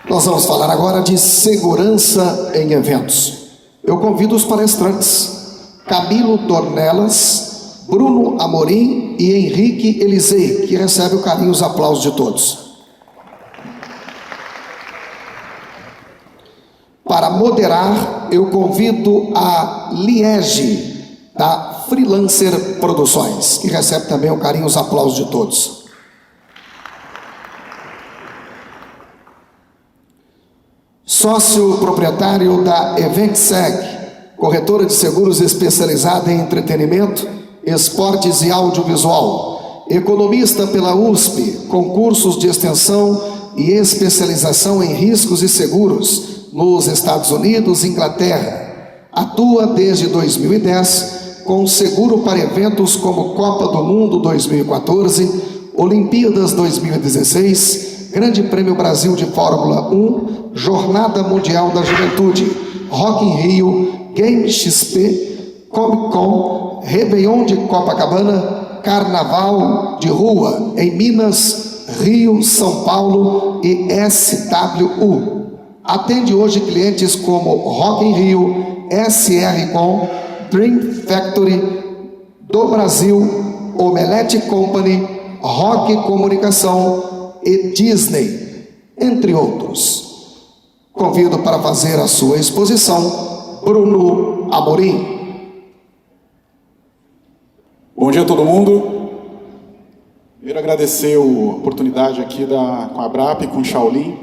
Nós vamos falar agora de segurança em eventos. Eu convido os palestrantes Camilo Dornelas, Bruno Amorim e Henrique Elisei, que recebe o carinho e os aplausos de todos. Para moderar, eu convido a Liege, da Freelancer Produções, que recebe também o carinho e os aplausos de todos. Sócio proprietário da EventSeg, corretora de seguros especializada em entretenimento, esportes e audiovisual. Economista pela USP, com cursos de extensão e especialização em riscos e seguros nos Estados Unidos e Inglaterra. Atua desde 2010 com seguro para eventos como Copa do Mundo 2014, Olimpíadas 2016, Grande Prêmio Brasil de Fórmula 1, Jornada Mundial da Juventude, Rock in Rio, Game XP, Comic Con, Réveillon de Copacabana, Carnaval de Rua em Minas, Rio, São Paulo e SWU. Atende hoje clientes como Rock in Rio, SR Com, Dream Factory do Brasil, Omelete Company, Rock Comunicação e Disney, entre outros. Convido para fazer a sua exposição Bruno Amorim. Bom dia a todo mundo. Quero agradecer a oportunidade aqui com a BRAP, com o Shaolin.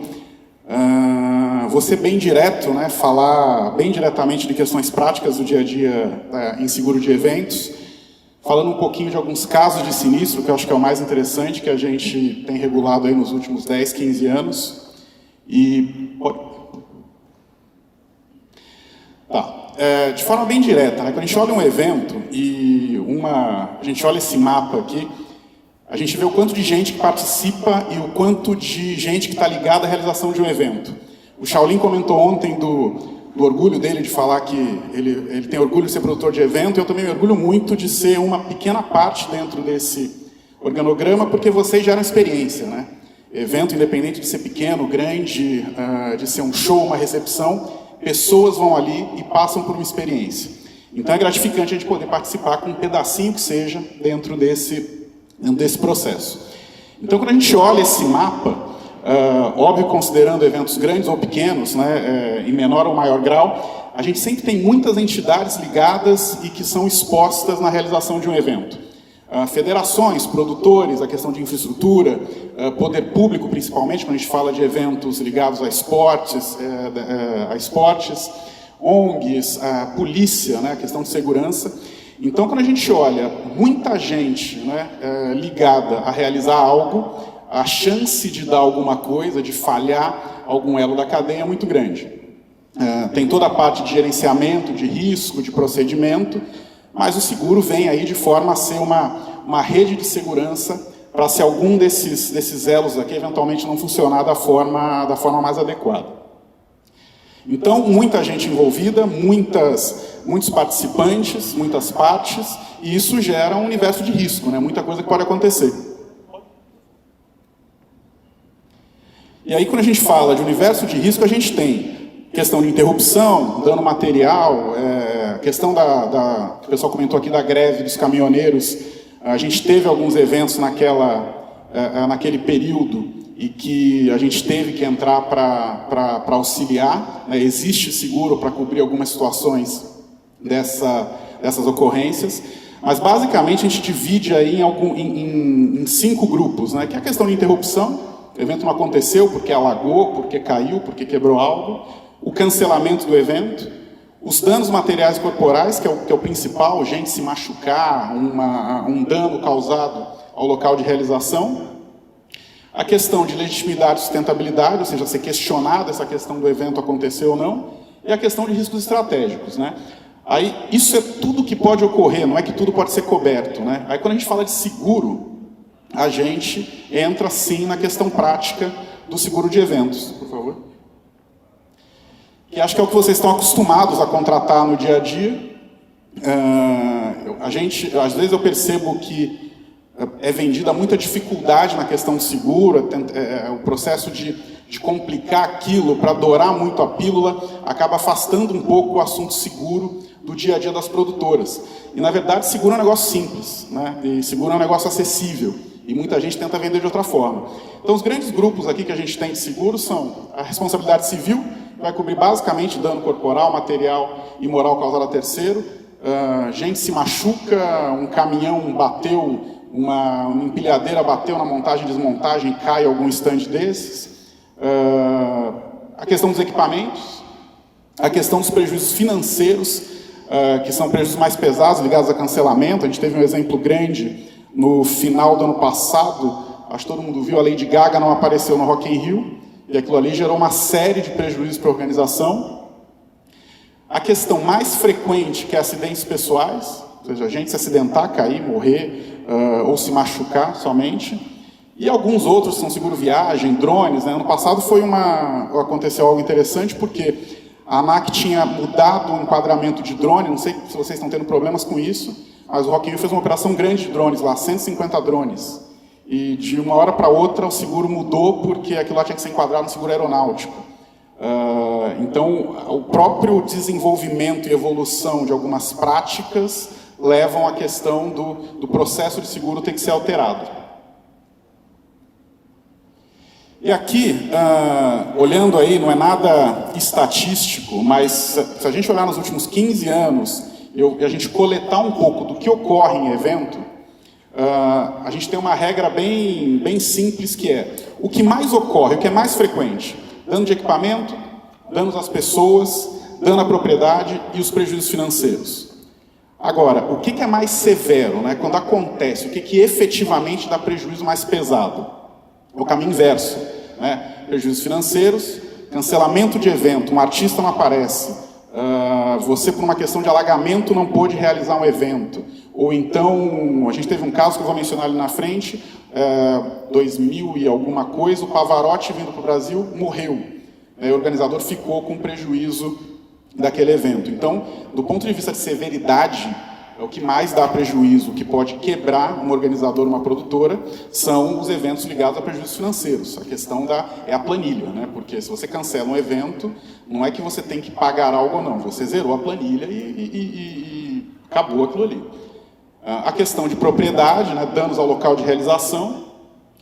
Vou ser bem direto, né, falar bem diretamente de questões práticas do dia a dia em seguro de eventos, falando um pouquinho de alguns casos de sinistro, que eu acho que é o mais interessante, que a gente tem regulado aí nos últimos 10, 15 anos. De forma bem direta, né? Quando a gente olha um evento e a gente olha esse mapa aqui, a gente vê o quanto de gente que participa e o quanto de gente que está ligada à realização de um evento. O Shaolin comentou ontem do orgulho dele de falar que ele tem orgulho de ser produtor de evento. Eu também me orgulho muito de ser uma pequena parte dentro desse organograma, porque vocês geram experiência, né? Evento, independente de ser pequeno, grande, de ser um show, uma recepção, pessoas vão ali e passam por uma experiência. Então é gratificante a gente poder participar com um pedacinho que seja dentro desse processo. Então quando a gente olha esse mapa, óbvio, considerando eventos grandes ou pequenos, né, em menor ou maior grau, a gente sempre tem muitas entidades ligadas e que são expostas na realização de um evento. Federações, produtores, a questão de infraestrutura, poder público principalmente, quando a gente fala de eventos ligados a esportes, ONGs, a polícia, né, a questão de segurança. Então, quando a gente olha muita gente, né, ligada a realizar algo, a chance de dar alguma coisa, de falhar algum elo da cadeia é muito grande. Tem toda a parte de gerenciamento, de risco, de procedimento, mas o seguro vem aí de forma a ser uma rede de segurança para se algum desses elos aqui eventualmente não funcionar da forma mais adequada. Então, muita gente envolvida, muitos participantes, muitas partes, e isso gera um universo de risco, né? Muita coisa que pode acontecer. E aí, quando a gente fala de universo de risco, a gente tem questão de interrupção, dano material, questão que o pessoal comentou aqui da greve dos caminhoneiros. A gente teve alguns eventos naquele período e que a gente teve que entrar para auxiliar, né? Existe seguro para cobrir algumas situações dessas ocorrências, mas basicamente a gente divide aí em 5 grupos, né? Que é a questão de interrupção, o evento não aconteceu porque alagou, porque caiu, porque quebrou algo, o cancelamento do evento, os danos materiais corporais, que é o principal, gente se machucar, um dano causado ao local de realização, a questão de legitimidade e sustentabilidade, ou seja, ser questionada essa questão do evento acontecer ou não, e a questão de riscos estratégicos, né? Aí, isso é tudo que pode ocorrer, não é que tudo pode ser coberto, né? Aí, quando a gente fala de seguro, a gente entra, sim, na questão prática do seguro de eventos. Por favor. Que acho que é o que vocês estão acostumados a contratar no dia a dia. Às vezes eu percebo que é vendida muita dificuldade na questão de seguro, o processo de de complicar aquilo para dourar muito a pílula, acaba afastando um pouco o assunto seguro do dia a dia das produtoras. E, na verdade, seguro é um negócio simples, né? E seguro é um negócio acessível. E muita gente tenta vender de outra forma. Então, os grandes grupos aqui que a gente tem de seguro são a responsabilidade civil, que vai cobrir basicamente dano corporal, material e moral causado a terceiro. Gente se machuca, um caminhão bateu, uma empilhadeira bateu na montagem e desmontagem e cai algum estande desses. A questão dos equipamentos, a questão dos prejuízos financeiros, que são prejuízos mais pesados, ligados a cancelamento. A gente teve um exemplo grande no final do ano passado, acho que todo mundo viu, a Lady Gaga não apareceu no Rock in Rio, e aquilo ali gerou uma série de prejuízos para a organização. A questão mais frequente, que é acidentes pessoais, ou seja, a gente se acidentar, cair, morrer, ou se machucar somente. E alguns outros são seguro viagem, drones, né? Ano passado aconteceu algo interessante, porque a ANAC tinha mudado o enquadramento de drone, não sei se vocês estão tendo problemas com isso, mas o Rock in Rio fez uma operação grande de drones lá, 150 drones. E de uma hora para outra o seguro mudou, porque aquilo lá tinha que ser enquadrado no seguro aeronáutico. Então, o próprio desenvolvimento e evolução de algumas práticas levam à questão do processo de seguro ter que ser alterado. E aqui, olhando aí, não é nada estatístico, mas se a gente olhar nos últimos 15 anos e a gente coletar um pouco do que ocorre em evento, a gente tem uma regra bem simples, que é o que mais ocorre, o que é mais frequente: dano de equipamento, danos às pessoas, dano à propriedade e os prejuízos financeiros. Agora, o que é mais severo, né? Quando acontece, o que efetivamente dá prejuízo mais pesado? É o caminho inverso, né? Prejuízos financeiros, cancelamento de evento, um artista não aparece, você por uma questão de alagamento não pôde realizar um evento, ou então, a gente teve um caso que eu vou mencionar ali na frente, 2000 e alguma coisa, o Pavarotti vindo para o Brasil morreu, o organizador ficou com prejuízo daquele evento. Então, do ponto de vista de severidade, o que mais dá prejuízo, o que pode quebrar um organizador, uma produtora, são os eventos ligados a prejuízos financeiros. A questão é a planilha, né? Porque se você cancela um evento, não é que você tem que pagar algo ou não, você zerou a planilha e acabou aquilo ali. A questão de propriedade, né? Danos ao local de realização,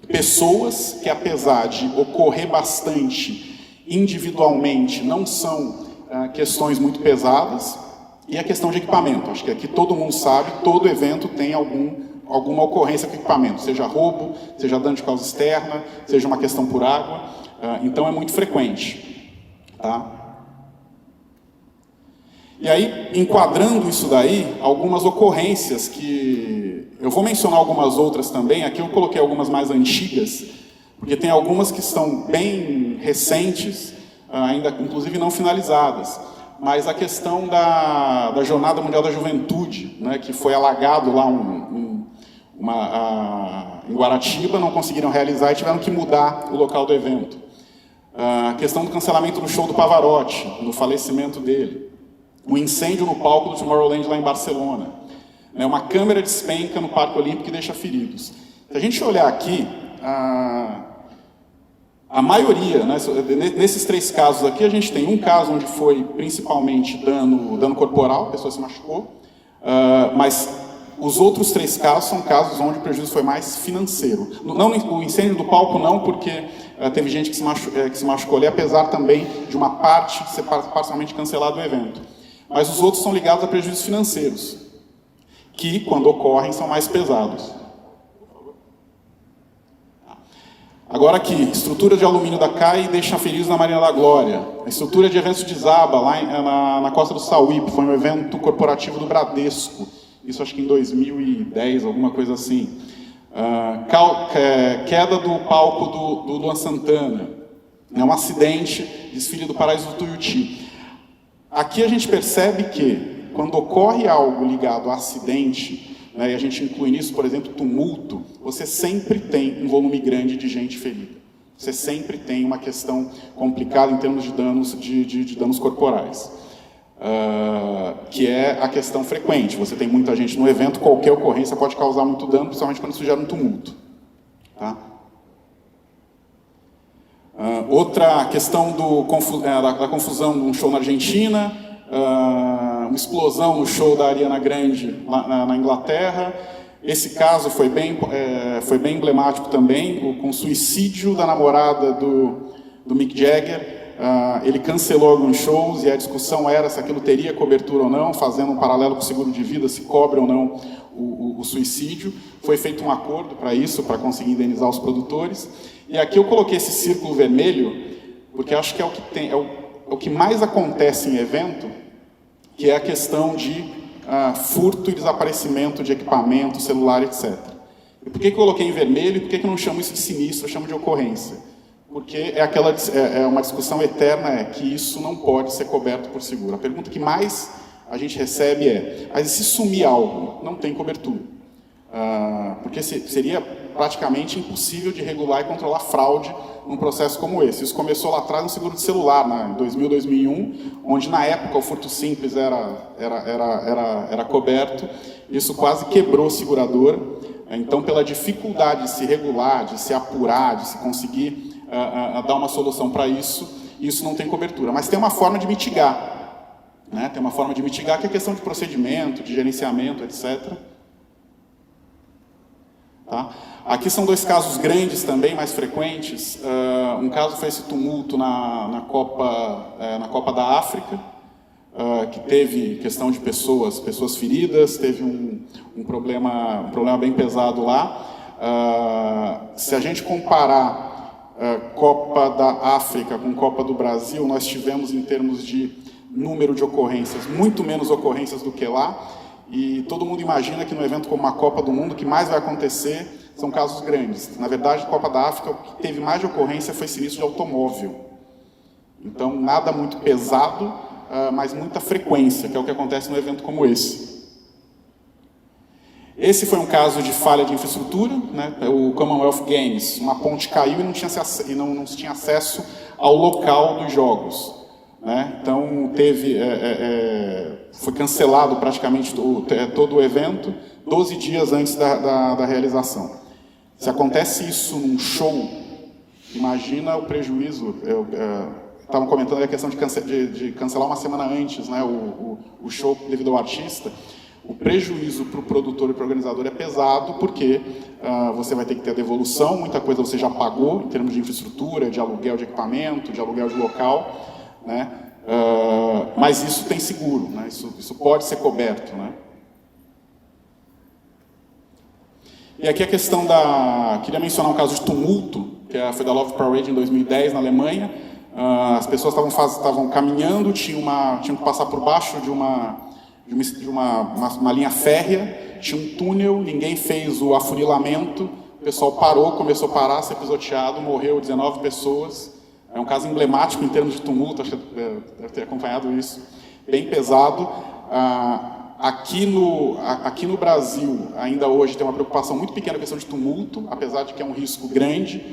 pessoas que, apesar de ocorrer bastante individualmente, não são questões muito pesadas. E a questão de equipamento, acho que aqui todo mundo sabe, todo evento tem alguma ocorrência com equipamento, seja roubo, seja dano de causa externa, seja uma questão por água, então é muito frequente. Tá? E aí, enquadrando isso daí, algumas ocorrências que... Eu vou mencionar algumas outras também, aqui eu coloquei algumas mais antigas, porque tem algumas que estão bem recentes, ainda inclusive não finalizadas. Mas a questão da Jornada Mundial da Juventude, né, que foi alagado lá em Guaratiba, não conseguiram realizar e tiveram que mudar o local do evento. A questão do cancelamento do show do Pavarotti, do falecimento dele. O incêndio no palco do Tomorrowland lá em Barcelona. Uma câmera despenca no Parque Olímpico e deixa feridos. Se a gente olhar aqui, a maioria, né, nesses 3 casos aqui, a gente tem um caso onde foi principalmente dano corporal, a pessoa se machucou, mas os outros 3 casos são casos onde o prejuízo foi mais financeiro. Não, o incêndio do palco não, porque teve gente que se machucou ali, apesar também de uma parte ser parcialmente cancelado o evento. Mas os outros são ligados a prejuízos financeiros, que, quando ocorrem, são mais pesados. Agora aqui, estrutura de alumínio da CAI deixa feridos na Marina da Glória. A estrutura de eventos de Zaba, lá na Costa do Sauípe, foi um evento corporativo do Bradesco. Isso acho que em 2010, alguma coisa assim. Queda do palco do Luan Santana. Um acidente, desfile do Paraíso do Tuiuti. Aqui a gente percebe que, quando ocorre algo ligado a acidente, né, e a gente inclui nisso, por exemplo, tumulto, você sempre tem um volume grande de gente ferida. Você sempre tem uma questão complicada em termos de danos, de danos corporais. Que é a questão frequente. Você tem muita gente no evento, qualquer ocorrência pode causar muito dano, principalmente quando isso gera um tumulto. Tá? Outra questão da confusão num show na Argentina, uma explosão no show da Ariana Grande na Inglaterra. Esse caso foi bem emblemático também, com o suicídio da namorada do Mick Jagger. Ele cancelou alguns shows e a discussão era se aquilo teria cobertura ou não, fazendo um paralelo com o seguro de vida, se cobre ou não o suicídio. Foi feito um acordo para isso, para conseguir indenizar os produtores. E aqui eu coloquei esse círculo vermelho, porque acho que é o que mais acontece em evento, que é a questão de furto e desaparecimento de equipamento, celular, etc. E por que eu coloquei em vermelho e por que eu não chamo isso de sinistro, eu chamo de ocorrência? Porque é uma discussão eterna, que isso não pode ser coberto por seguro. A pergunta que mais a gente recebe mas e se sumir algo? Não tem cobertura. Porque seria praticamente impossível de regular e controlar fraude num processo como esse. Isso começou lá atrás no seguro de celular, em 2000, 2001, onde na época o furto simples era coberto. Isso quase quebrou a seguradora. Então, pela dificuldade de se regular, de se apurar, de se conseguir dar uma solução para isso não tem cobertura. Mas tem uma forma de mitigar. Tem uma forma de mitigar que é a questão de procedimento, de gerenciamento, etc. Tá? Aqui são dois casos grandes também, mais frequentes. Um caso foi esse tumulto na Copa da África, que teve questão de pessoas feridas, teve um problema bem pesado lá. Se a gente comparar Copa da África com Copa do Brasil, nós tivemos, em termos de número de ocorrências, muito menos ocorrências do que lá. E todo mundo imagina que no evento como uma Copa do Mundo, o que mais vai acontecer são casos grandes. Na verdade, a Copa da África, o que teve mais de ocorrência foi sinistro de automóvel. Então, nada muito pesado, mas muita frequência, que é o que acontece num evento como esse. Esse foi um caso de falha de infraestrutura, o Commonwealth Games. Uma ponte caiu e não se tinha acesso ao local dos jogos. Então, foi cancelado praticamente todo o evento 12 dias antes da realização. Se acontece isso num show, imagina o prejuízo. Estavam comentando a questão de cancelar uma semana antes o show devido ao artista. O prejuízo para o produtor e para o organizador é pesado, porque você vai ter que ter a devolução, muita coisa você já pagou, em termos de infraestrutura, de aluguel de equipamento, de aluguel de local, mas isso tem seguro, isso pode ser coberto. E aqui a questão queria mencionar um caso de tumulto, que foi da Love Parade em 2010, na Alemanha. As pessoas estavam caminhando, tinham que passar por baixo de uma linha férrea, tinha um túnel, ninguém fez o afunilamento, o pessoal começou a parar, ser pisoteado, morreu 19 pessoas. É um caso emblemático em termos de tumulto, acho que deve ter acompanhado isso, bem pesado. Aqui no Brasil, ainda hoje, tem uma preocupação muito pequena com a questão de tumulto, apesar de que é um risco grande.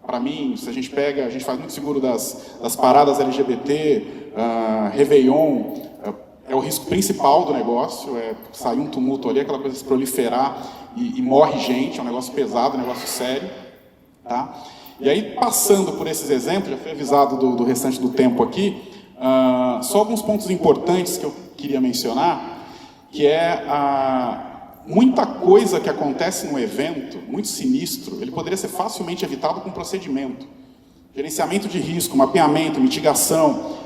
Para mim, se a gente faz muito seguro das paradas LGBT, Réveillon, é o risco principal do negócio, sair um tumulto ali, aquela coisa de se proliferar e morre gente, é um negócio pesado, um negócio sério. Tá? E aí, passando por esses exemplos, já foi avisado do restante do tempo aqui, só alguns pontos importantes que eu queria mencionar, que muita coisa que acontece no evento, muito sinistro, ele poderia ser facilmente evitado com procedimento. Gerenciamento de risco, mapeamento, mitigação,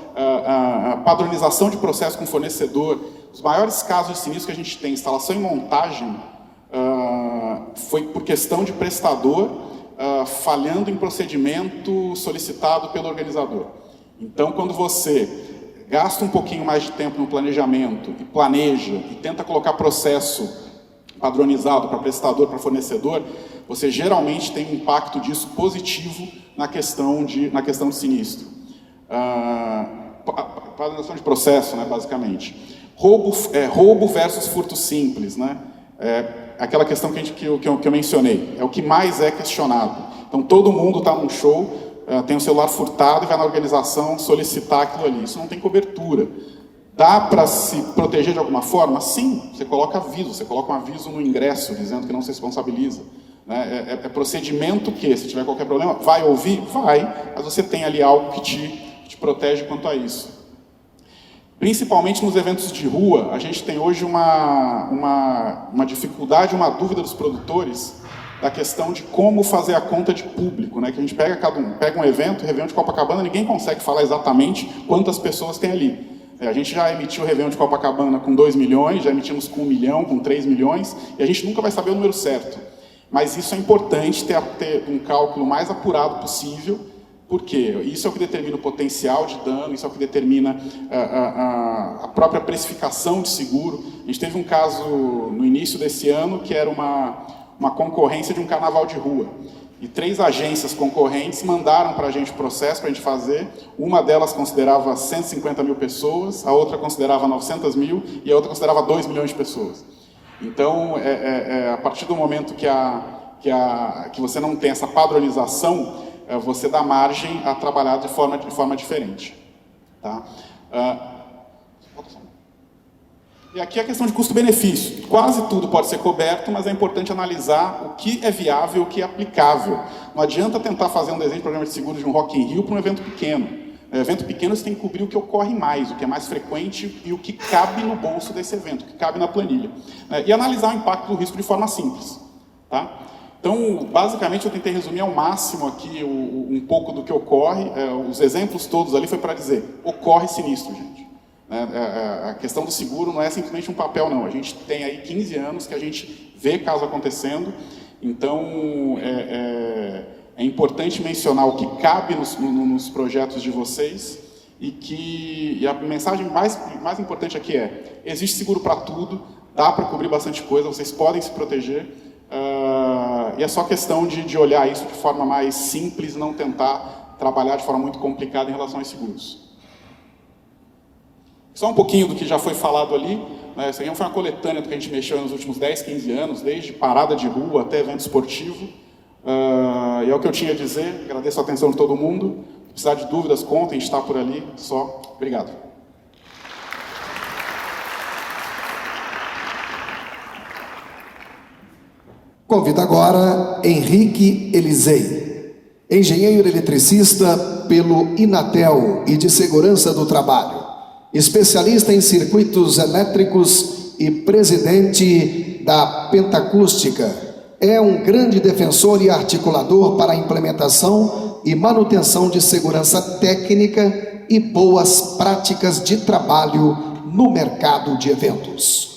padronização de processo com fornecedor. Os maiores casos de sinistro que a gente tem, instalação e montagem, foi por questão de prestador, falhando em procedimento solicitado pelo organizador. Então, quando você gasta um pouquinho mais de tempo no planejamento e planeja e tenta colocar processo padronizado para prestador, para fornecedor, você geralmente tem um impacto disso positivo na questão de sinistro. Padronização de processo, basicamente. Roubo versus furto simples, aquela questão que eu mencionei, é o que mais é questionado. Então, todo mundo está num show, tem um celular furtado e vai na organização solicitar aquilo ali. Isso não tem cobertura. Dá para se proteger de alguma forma? Sim, você coloca um aviso no ingresso dizendo que não se responsabiliza. Né? É procedimento que, se tiver qualquer problema, vai ouvir? Vai, mas você tem ali algo que te protege quanto a isso. Principalmente nos eventos de rua, a gente tem hoje uma dificuldade, uma dúvida dos produtores da questão de como fazer a conta de público, né? Que a gente pega um evento, Réveillon de Copacabana, ninguém consegue falar exatamente quantas pessoas tem ali. A gente já emitiu o Réveillon de Copacabana com 2 milhões, já emitimos com 1 milhão, com 3 milhões, e a gente nunca vai saber o número certo. Mas isso é importante, ter um cálculo mais apurado possível, porque isso é o que determina o potencial de dano, isso é o que determina a própria precificação de seguro. A gente teve um caso no início desse ano que era uma concorrência de um carnaval de rua. E 3 agências concorrentes mandaram para a gente o processo para a gente fazer. Uma delas considerava 150 mil pessoas, a outra considerava 900 mil e a outra considerava 2 milhões de pessoas. Então, a partir do momento que você não tem essa padronização, você dá margem a trabalhar de forma diferente. Tá? E aqui a questão de custo-benefício. Quase tudo pode ser coberto, mas é importante analisar o que é viável e o que é aplicável. Não adianta tentar fazer um desenho de programa de seguro de um Rock in Rio para um evento pequeno. Evento pequeno você tem que cobrir o que ocorre mais, o que é mais frequente e o que cabe no bolso desse evento, o que cabe na planilha. E analisar o impacto do risco de forma simples. Tá? Então, basicamente, eu tentei resumir ao máximo aqui um pouco do que ocorre. Os exemplos todos ali foi para dizer, ocorre sinistro, gente. A questão do seguro não é simplesmente um papel, não. A gente tem aí 15 anos que a gente vê caso acontecendo. Então, é importante mencionar o que cabe nos projetos de vocês e a mensagem mais importante aqui existe seguro para tudo, dá para cobrir bastante coisa, vocês podem se proteger. E é só questão de olhar isso de forma mais simples, não tentar trabalhar de forma muito complicada em relação aos seguros. Só um pouquinho do que já foi falado ali. Né? Isso aqui foi uma coletânea do que a gente mexeu nos últimos 10, 15 anos, desde parada de rua até evento esportivo. E é o que eu tinha a dizer. Agradeço a atenção de todo mundo. Se precisar de dúvidas, contem, está por ali. Só. Obrigado. Convido agora Henrique Elisei, engenheiro eletricista pelo Inatel e de Segurança do Trabalho, especialista em circuitos elétricos e presidente da Pentacústica. É um grande defensor e articulador para a implementação e manutenção de segurança técnica e boas práticas de trabalho no mercado de eventos.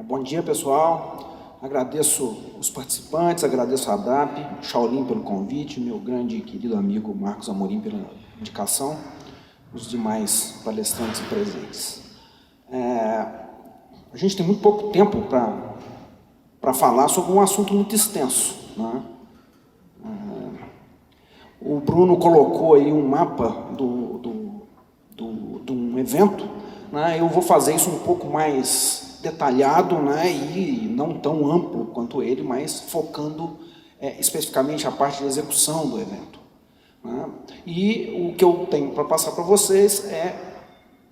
Bom dia, pessoal. Agradeço os participantes, agradeço a ADAP, Shaolin pelo convite, meu grande e querido amigo Marcos Amorim pela indicação, os demais palestrantes e presentes. A gente tem muito pouco tempo para falar sobre um assunto muito extenso, né? O Bruno colocou aí um mapa de um evento, né? Eu vou fazer isso um pouco mais detalhado, né, e não tão amplo quanto ele, mas focando especificamente a parte de execução do evento. Né? E o que eu tenho para passar para vocês é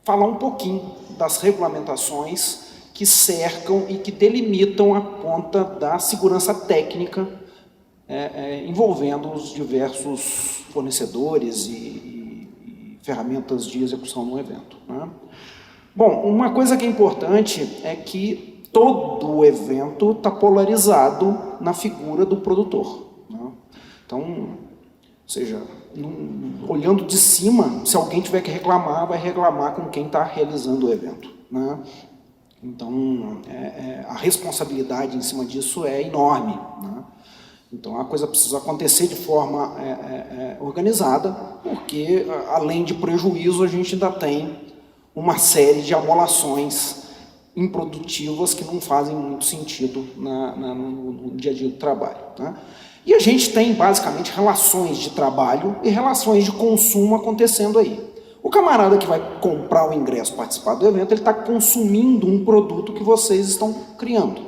falar um pouquinho das regulamentações que cercam e que delimitam a ponta da segurança técnica envolvendo os diversos fornecedores e ferramentas de execução no evento. Né? Bom, uma coisa que é importante é que todo o evento está polarizado na figura do produtor. Né? Então, ou seja, olhando de cima, se alguém tiver que reclamar, vai reclamar com quem está realizando o evento. Né? Então, a responsabilidade em cima disso é enorme. Né? Então, a coisa precisa acontecer de forma organizada, porque, além de prejuízo, a gente ainda tem uma série de amolações improdutivas que não fazem muito sentido no dia a dia do trabalho. Né? E a gente tem, basicamente, relações de trabalho e relações de consumo acontecendo aí. O camarada que vai comprar o ingresso, participar do evento, ele está consumindo um produto que vocês estão criando.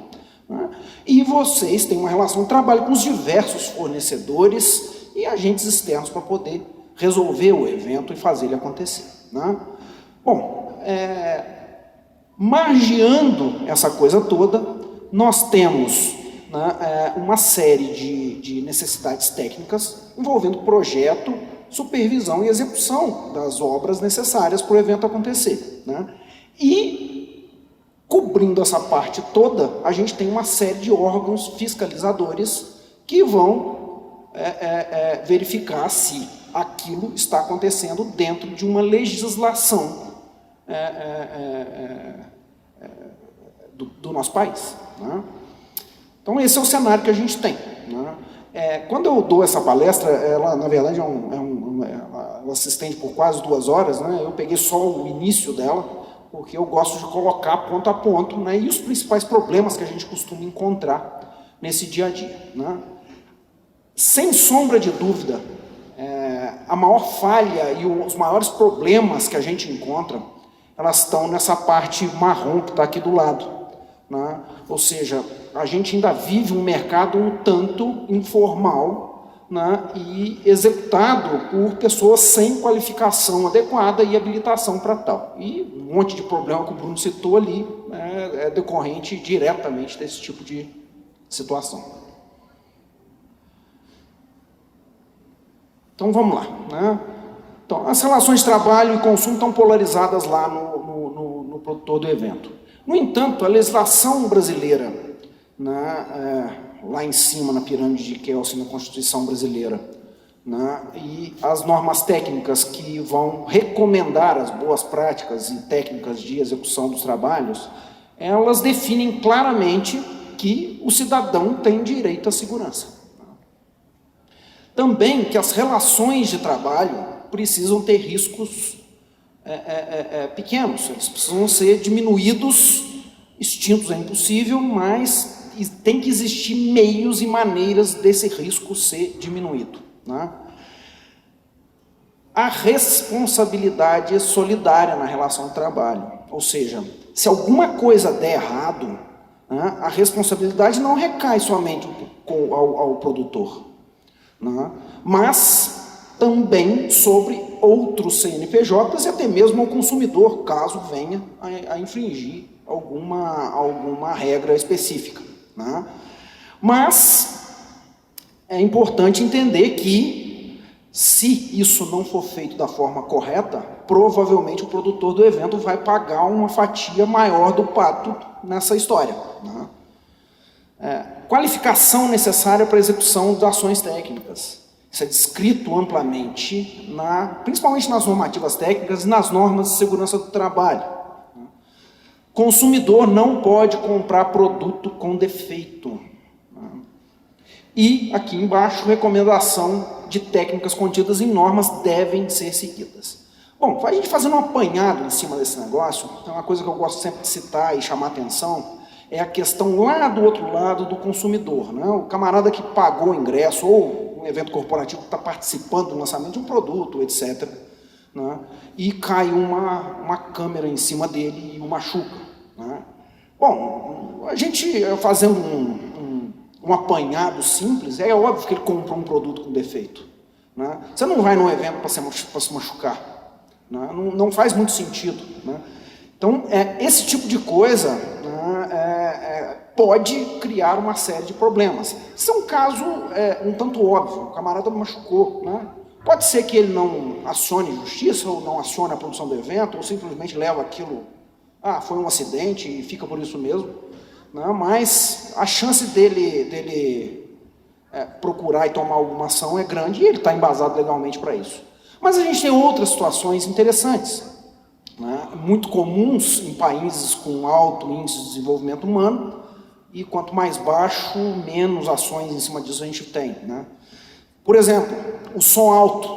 Né? E vocês têm uma relação de trabalho com os diversos fornecedores e agentes externos para poder resolver o evento e fazer ele acontecer. Né? Bom, margeando essa coisa toda, nós temos, né, uma série de necessidades técnicas envolvendo projeto, supervisão e execução das obras necessárias para o evento acontecer, né? E, cobrindo essa parte toda, a gente tem uma série de órgãos fiscalizadores que vão verificar se aquilo está acontecendo dentro de uma legislação do nosso país, né? Então, esse é o cenário que a gente tem, né? Quando eu dou essa palestra, ela, na verdade, ela se estende por quase 2 horas, né? Eu peguei só o início dela, porque eu gosto de colocar ponto a ponto, né, e os principais problemas que a gente costuma encontrar nesse dia a dia, né? Sem sombra de dúvida, a maior falha e os maiores problemas que a gente encontra, elas estão nessa parte marrom que está aqui do lado, né? Ou seja, a gente ainda vive um mercado um tanto informal, né, e executado por pessoas sem qualificação adequada e habilitação para tal. E um monte de problema que o Bruno citou ali é decorrente diretamente desse tipo de situação. Então vamos lá, né? Então, as relações de trabalho e consumo estão polarizadas lá no produtor do evento. No entanto, a legislação brasileira, né, lá em cima na pirâmide de Kelsen, na Constituição brasileira, né, e as normas técnicas que vão recomendar as boas práticas e técnicas de execução dos trabalhos, elas definem claramente que o cidadão tem direito à segurança. Também que as relações de trabalho precisam ter riscos pequenos, eles precisam ser diminuídos, extintos é impossível, mas tem que existir meios e maneiras desse risco ser diminuído, né? A responsabilidade solidária na relação de trabalho, ou seja, se alguma coisa der errado, né, a responsabilidade não recai somente ao produtor, né, mas também sobre outros CNPJs e até mesmo ao consumidor, caso venha a infringir alguma regra específica, né? Mas é importante entender que, se isso não for feito da forma correta, provavelmente o produtor do evento vai pagar uma fatia maior do pato nessa história, né? Qualificação necessária para a execução de ações técnicas. Isso é descrito amplamente, principalmente nas normativas técnicas e nas normas de segurança do trabalho. Consumidor não pode comprar produto com defeito. E, aqui embaixo, recomendação de técnicas contidas em normas devem ser seguidas. Bom, a gente fazendo um apanhado em cima desse negócio, é uma coisa que eu gosto sempre de citar e chamar atenção, é a questão lá do outro lado do consumidor, né? O camarada que pagou o ingresso, ou um evento corporativo que está participando do lançamento de um produto, etc., né? E cai uma câmera em cima dele e o machuca, né? Bom, a gente fazendo um apanhado simples, é óbvio que ele comprou um produto com defeito, né? Você não vai num evento para se machucar, né? Não faz muito sentido, né? Então, esse tipo de coisa, né, pode criar uma série de problemas. Isso é um caso um tanto óbvio, o camarada machucou, né? Pode ser que ele não acione justiça, ou não acione a produção do evento, ou simplesmente leva aquilo, foi um acidente e fica por isso mesmo, né? Mas a chance dele procurar e tomar alguma ação é grande, e ele está embasado legalmente para isso. Mas a gente tem outras situações interessantes, né, muito comuns em países com alto índice de desenvolvimento humano, e quanto mais baixo, menos ações em cima disso a gente tem, né? Por exemplo, o som alto,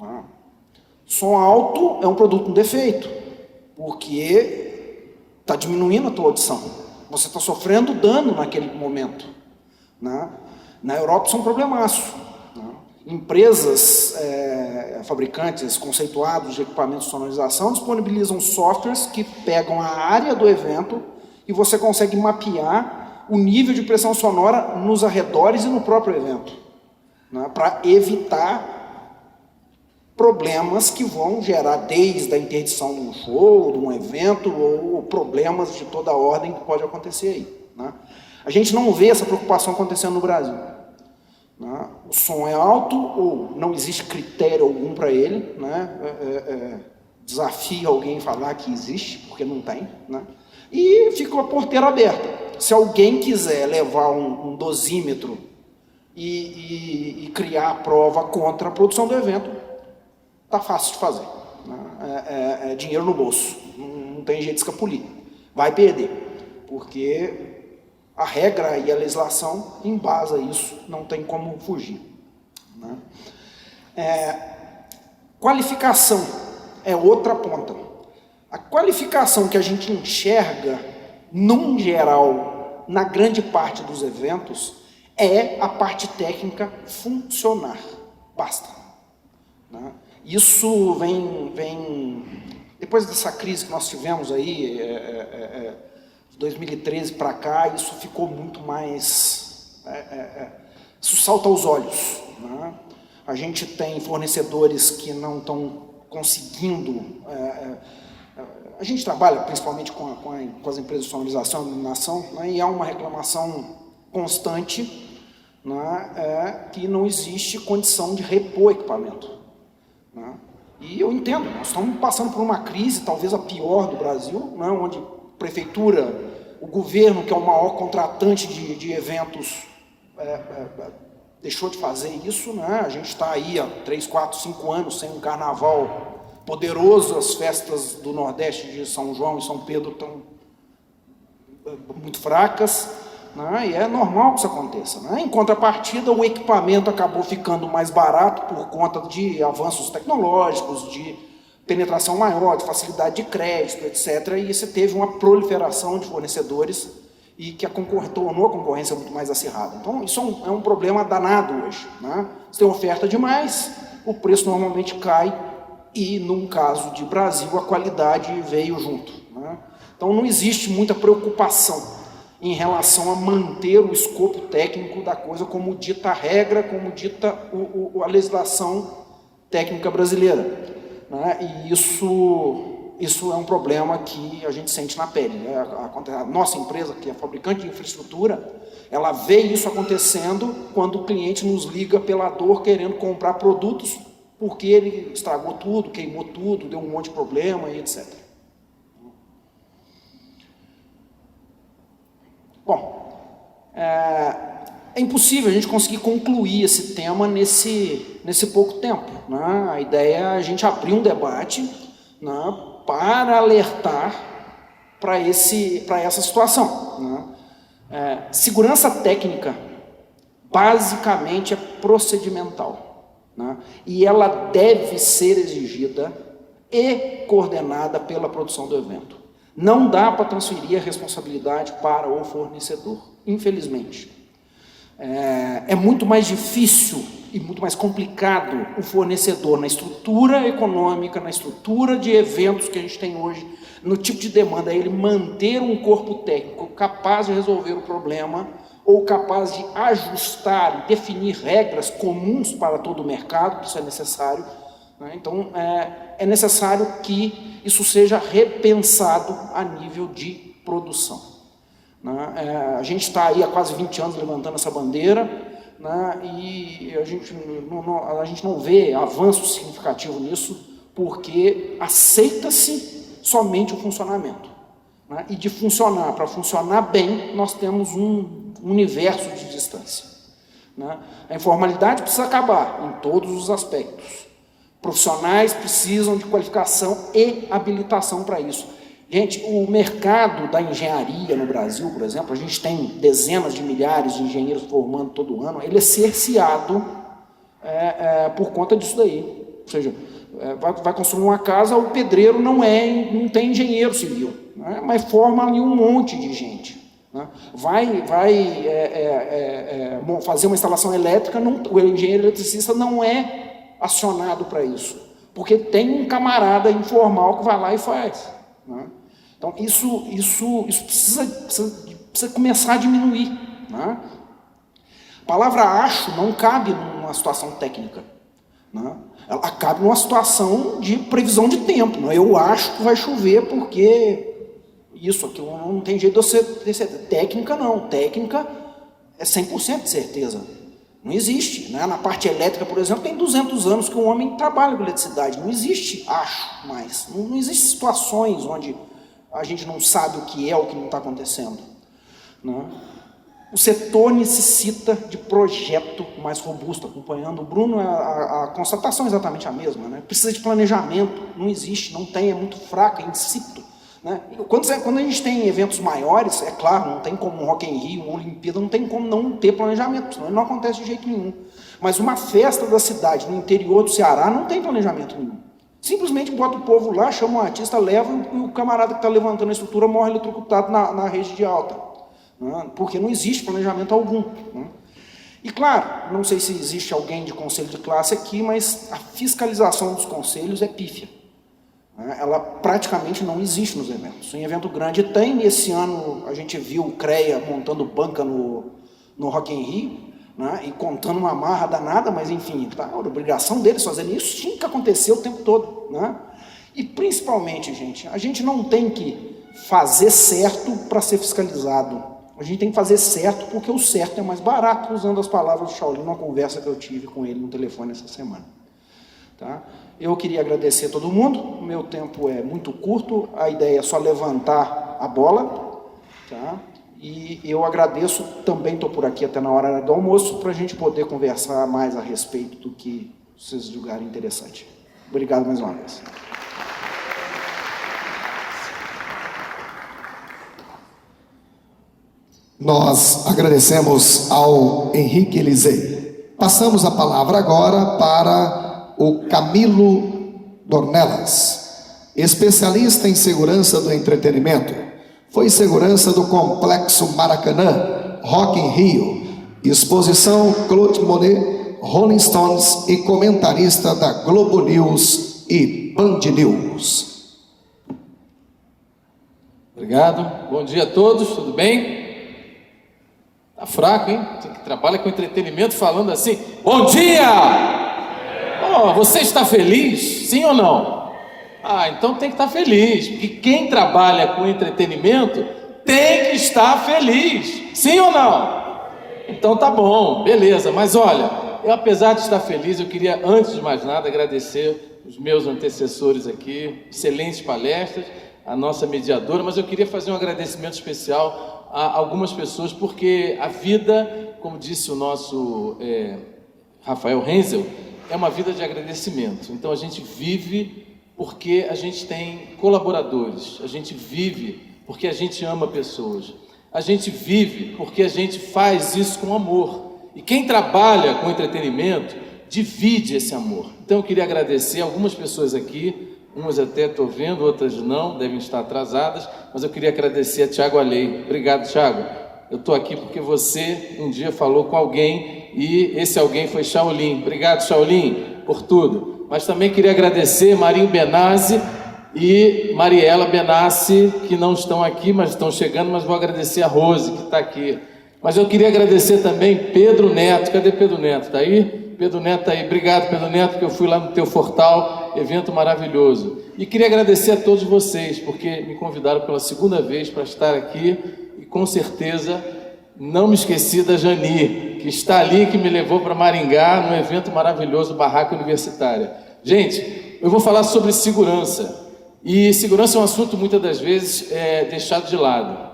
né? Som alto é um produto com defeito, porque está diminuindo a tua audição, você está sofrendo dano naquele momento, né? Na Europa isso é um problemaço, né? Empresas, fabricantes conceituados de equipamentos de sonorização disponibilizam softwares que pegam a área do evento e você consegue mapear o nível de pressão sonora nos arredores e no próprio evento, né, para evitar problemas que vão gerar desde a interdição de um show, de um evento, ou problemas de toda ordem que pode acontecer aí, né? A gente não vê essa preocupação acontecendo no Brasil, né? O som é alto ou não existe critério algum para ele, né? Desafia alguém a falar que existe, porque não tem, né? E fica a porteira aberta. Se alguém quiser levar um dosímetro e criar a prova contra a produção do evento, tá fácil de fazer, né? É dinheiro no bolso, não tem jeito de escapulir, vai perder, porque a regra e a legislação embasa isso, não tem como fugir, né? Qualificação é outra ponta. A qualificação que a gente enxerga, num geral, na grande parte dos eventos, é a parte técnica funcionar. Basta, né? Isso vem depois dessa crise que nós tivemos aí, de 2013 para cá, isso ficou muito mais... isso salta aos olhos, né? A gente tem fornecedores que não estão conseguindo... a gente trabalha principalmente com as empresas de sonorização e iluminação, né? E há uma reclamação constante, né? Que não existe condição de repor equipamento, né? E eu entendo, nós estamos passando por uma crise, talvez a pior do Brasil, né? Onde a prefeitura, o governo, que é o maior contratante de eventos, deixou de fazer isso, né? A gente está aí há 3, 4, 5 anos sem um carnaval poderoso, as festas do Nordeste de São João e São Pedro estão muito fracas, né? E é normal que isso aconteça, né? Em contrapartida, o equipamento acabou ficando mais barato por conta de avanços tecnológicos, de penetração maior, de facilidade de crédito, etc. E você teve uma proliferação de fornecedores e que tornou a concorrência muito mais acirrada. Então, isso é um problema danado hoje, né? Você tem oferta demais, o preço normalmente cai e, num caso de Brasil, a qualidade veio junto, né? Então, não existe muita preocupação em relação a manter o escopo técnico da coisa como dita a regra, como dita a legislação técnica brasileira, né? E isso é um problema que a gente sente na pele, né? A nossa empresa, que é fabricante de infraestrutura, ela vê isso acontecendo quando o cliente nos liga pela dor querendo comprar produtos porque ele estragou tudo, queimou tudo, deu um monte de problema e etc. Bom, é impossível a gente conseguir concluir esse tema nesse pouco tempo, né? A ideia é a gente abrir um debate, né, para alertar para essa situação, né? Segurança técnica, basicamente, é procedimental, né? E ela deve ser exigida e coordenada pela produção do evento. Não dá para transferir a responsabilidade para o fornecedor, infelizmente. É muito mais difícil e muito mais complicado o fornecedor na estrutura econômica, na estrutura de eventos que a gente tem hoje, no tipo de demanda, ele manter um corpo técnico capaz de resolver o problema ou capaz de ajustar e definir regras comuns para todo o mercado, isso é necessário, né? Então, é necessário que isso seja repensado a nível de produção, né? A gente está aí há quase 20 anos levantando essa bandeira, né? E a gente não vê avanço significativo nisso, porque aceita-se somente o funcionamento, né? E de funcionar, para funcionar bem, nós temos um universo de distância, né? A informalidade precisa acabar em todos os aspectos. Profissionais precisam de qualificação e habilitação para isso. Gente, o mercado da engenharia no Brasil, por exemplo, a gente tem dezenas de milhares de engenheiros formando todo ano, ele é cerceado por conta disso daí. Ou seja, vai construir uma casa, o pedreiro não tem engenheiro civil, né? Mas forma ali um monte de gente, né? Vai fazer uma instalação elétrica, o engenheiro eletricista não é acionado para isso, porque tem um camarada informal que vai lá e faz, né? Então, isso precisa começar a diminuir, né? A palavra acho não cabe numa situação técnica, né? Ela cabe numa situação de previsão de tempo. Né? Eu acho que vai chover porque isso, aquilo, não tem jeito de você ter certeza. Técnica não, técnica é 100% de certeza. Não existe. Né? Na parte elétrica, por exemplo, tem 200 anos que um homem trabalha com eletricidade. Não existe, acho, mais. Não existe situações onde a gente não sabe o que é, o que não está acontecendo. Né? O setor necessita de projeto mais robusto, acompanhando o Bruno, a constatação é exatamente a mesma. Né? Precisa de planejamento, não existe, não tem, é muito fraco, é insípido. Né? Quando a gente tem eventos maiores, é claro, não tem como um Rock in Rio, uma Olimpíada, não tem como não ter planejamento, senão não acontece de jeito nenhum. Mas uma festa da cidade no interior do Ceará não tem planejamento nenhum. Simplesmente bota o povo lá, chama um artista, leva e o camarada que está levantando a estrutura morre eletrocutado na rede de alta. Né? Porque não existe planejamento algum. Né? E claro, não sei se existe alguém de conselho de classe aqui, mas a fiscalização dos conselhos é pífia. Ela praticamente não existe nos eventos. Em evento grande tem, esse ano a gente viu o CREA montando banca no Rock in Rio, né, e contando uma marra danada, mas enfim, tá, a obrigação deles fazerem isso tinha que acontecer o tempo todo. Né? E principalmente, gente, a gente não tem que fazer certo para ser fiscalizado. A gente tem que fazer certo porque o certo é mais barato, usando as palavras do Shaolin numa conversa que eu tive com ele no telefone essa semana. Tá? Eu queria agradecer a todo mundo, o meu tempo é muito curto, a ideia é só levantar a bola, tá? E eu agradeço, também estou por aqui até na hora do almoço, para a gente poder conversar mais a respeito do que vocês julgarem interessante. Obrigado mais uma vez. Nós agradecemos ao Henrique Elisei. Passamos a palavra agora para o Camilo Dornelas, especialista em segurança do entretenimento. Foi segurança do Complexo Maracanã, Rock in Rio, exposição Claude Monet, Rolling Stones e comentarista da Globo News e Band News. Obrigado, bom dia a todos, tudo bem? Tá fraco, hein? Você que trabalha com entretenimento falando assim, bom dia! Oh, você está feliz? Sim ou não? Ah, então tem que estar feliz, porque quem trabalha com entretenimento tem que estar feliz. Sim ou não? Então tá bom, beleza. Mas olha, eu apesar de estar feliz, eu queria antes de mais nada agradecer os meus antecessores aqui, excelentes palestras, a nossa mediadora, mas eu queria fazer um agradecimento especial a algumas pessoas, porque a vida, como disse o nosso Rafael Renzel, é uma vida de agradecimento. Então a gente vive porque a gente tem colaboradores, a gente vive porque a gente ama pessoas, a gente vive porque a gente faz isso com amor. E quem trabalha com entretenimento divide esse amor. Então eu queria agradecer a algumas pessoas aqui, umas até estou vendo, outras não, devem estar atrasadas, mas eu queria agradecer a Thiago Alei. Obrigado, Thiago. Eu estou aqui porque você um dia falou com alguém e esse alguém foi Shaolin. Obrigado, Shaolin, por tudo. Mas também queria agradecer Marinho Benassi e Mariela Benassi, que não estão aqui, mas estão chegando, mas vou agradecer a Rose, que está aqui. Mas eu queria agradecer também Pedro Neto. Cadê Pedro Neto? Está aí? Pedro Neto está aí. Obrigado, Pedro Neto, que eu fui lá no teu Fortal, evento maravilhoso. E queria agradecer a todos vocês, porque me convidaram pela segunda vez para estar aqui. E com certeza não me esqueci da Jani, que está ali, que me levou para Maringá, no evento maravilhoso Barraca Universitária. Gente, eu vou falar sobre segurança. E segurança é um assunto muitas das vezes deixado de lado.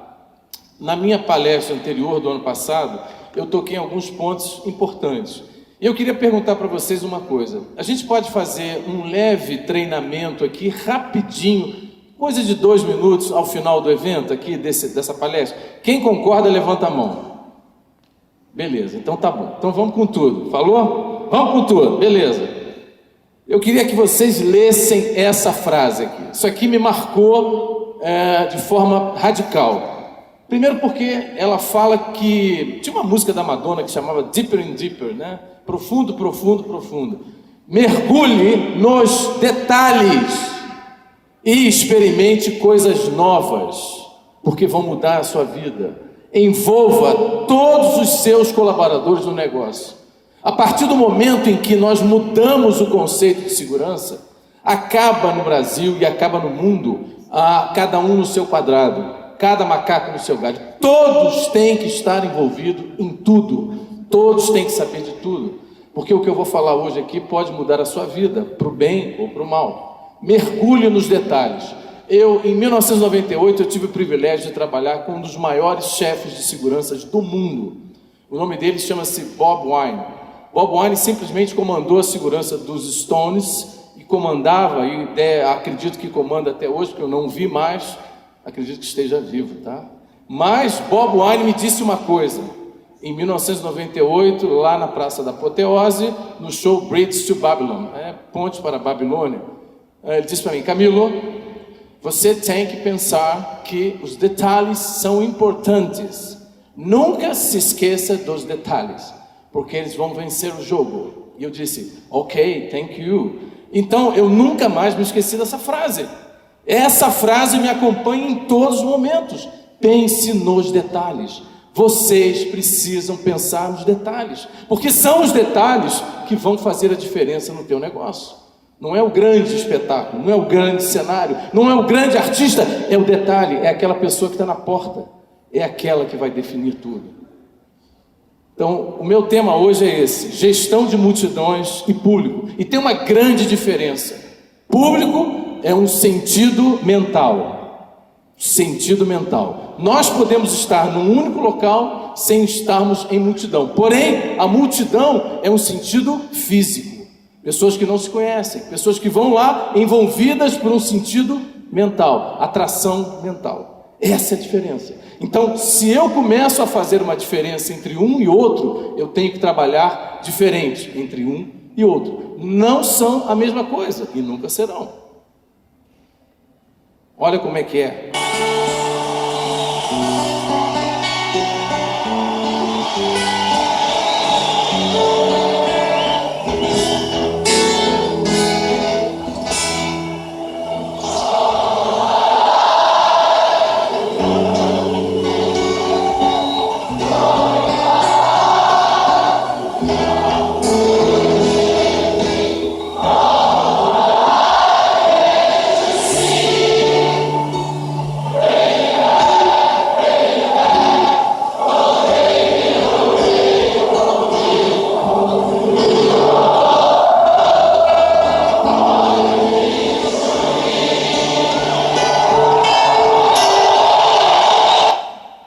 Na minha palestra anterior do ano passado, eu toquei em alguns pontos importantes. E eu queria perguntar para vocês uma coisa. A gente pode fazer um leve treinamento aqui, rapidinho, coisa de 2 minutos ao final do evento aqui, dessa palestra. Quem concorda, levanta a mão. Beleza, então tá bom. Então vamos com tudo. Falou? Vamos com tudo, beleza. Eu queria que vocês lessem essa frase aqui. Isso aqui me marcou de forma radical. Primeiro porque ela fala que... Tinha uma música da Madonna que chamava Deeper and Deeper, né? Profundo, profundo, profundo. Mergulhe nos detalhes e experimente coisas novas, porque vão mudar a sua vida. Envolva todos os seus colaboradores no negócio. A partir do momento em que nós mudamos o conceito de segurança, acaba no Brasil e acaba no mundo, cada um no seu quadrado, cada macaco no seu galho. Todos têm que estar envolvidos em tudo, todos têm que saber de tudo, porque o que eu vou falar hoje aqui pode mudar a sua vida, para o bem ou para o mal. Mergulhe nos detalhes. Em 1998, eu tive o privilégio de trabalhar com um dos maiores chefes de segurança do mundo. O nome dele chama-se Bob Wine. Bob Wine simplesmente comandou a segurança dos Stones e comandava, e acredito que comanda até hoje, porque eu não vi mais, acredito que esteja vivo, tá? Mas Bob Wine me disse uma coisa, em 1998, lá na Praça da Apoteose, no show Bridge to Babylon, Ponte para a Babilônia. Ele disse para mim: Camilo, você tem que pensar que os detalhes são importantes. Nunca se esqueça dos detalhes, porque eles vão vencer o jogo. E eu disse: ok, thank you. Então eu nunca mais me esqueci dessa frase. Essa frase me acompanha em todos os momentos. Pense nos detalhes. Vocês precisam pensar nos detalhes, porque são os detalhes que vão fazer a diferença no teu negócio. Não é o grande espetáculo, não é o grande cenário, não é o grande artista, é o detalhe, é aquela pessoa que está na porta, é aquela que vai definir tudo. Então, o meu tema hoje é esse: gestão de multidões e público. E tem uma grande diferença. Público é um sentido mental. Sentido mental. Nós podemos estar num único local sem estarmos em multidão. Porém, a multidão é um sentido físico. Pessoas que não se conhecem, pessoas que vão lá envolvidas por um sentido mental, atração mental. Essa é a diferença. Então, se eu começo a fazer uma diferença entre um e outro, eu tenho que trabalhar diferente entre um e outro. Não são a mesma coisa e nunca serão. Olha como é que é.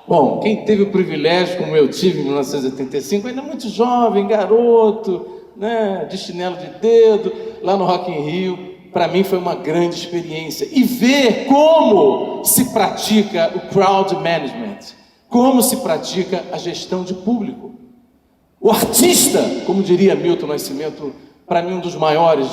Bom, quem teve o privilégio, como eu tive em 1985, ainda muito jovem, garoto, né, de chinelo de dedo, lá no Rock in Rio, para mim foi uma grande experiência. E ver como se pratica o crowd management, como se pratica a gestão de público. O artista, como diria Milton Nascimento, para mim um dos maiores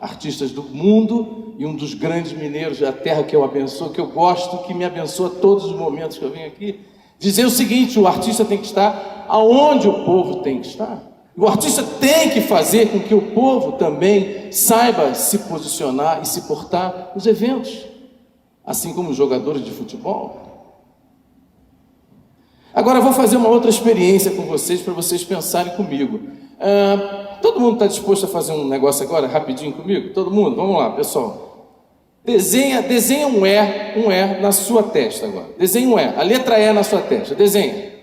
artistas do mundo e um dos grandes mineiros da terra que eu abençoo, que eu gosto, que me abençoa todos os momentos que eu venho aqui, dizer o seguinte: o artista tem que estar aonde o povo tem que estar. O artista tem que fazer com que o povo também saiba se posicionar e se portar nos eventos, assim como os jogadores de futebol. Agora eu vou fazer uma outra experiência com vocês, para vocês pensarem comigo. Todo mundo está disposto a fazer um negócio agora, rapidinho comigo? Todo mundo? Vamos lá, pessoal. Desenha um E na sua testa agora. Desenha um E, a letra E na sua testa. Desenha,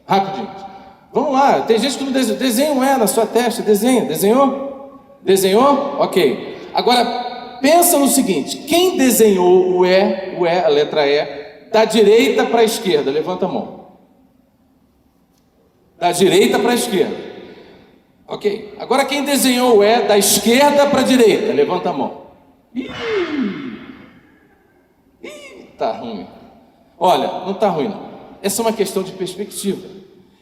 rapidinho. Vamos lá, tem gente que não desenha. Desenha um E na sua testa, desenhou? Desenhou? Ok. Agora, pensa no seguinte: quem desenhou o E, a letra E, da direita para a esquerda? Levanta a mão. Da direita para a esquerda. Ok. Agora quem desenhou o E da esquerda para a direita? Levanta a mão. Tá ruim. Olha, não tá ruim não. Essa é uma questão de perspectiva.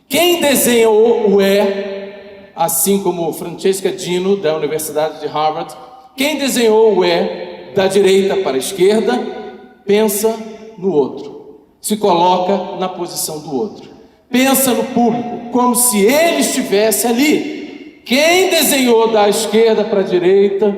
Quem desenhou o E, assim como Francesca Dino, da Universidade de Harvard, quem desenhou o E da direita para a esquerda, pensa no outro. Se coloca na posição do outro. Pensa no público, como se ele estivesse ali. Quem desenhou da esquerda para a direita,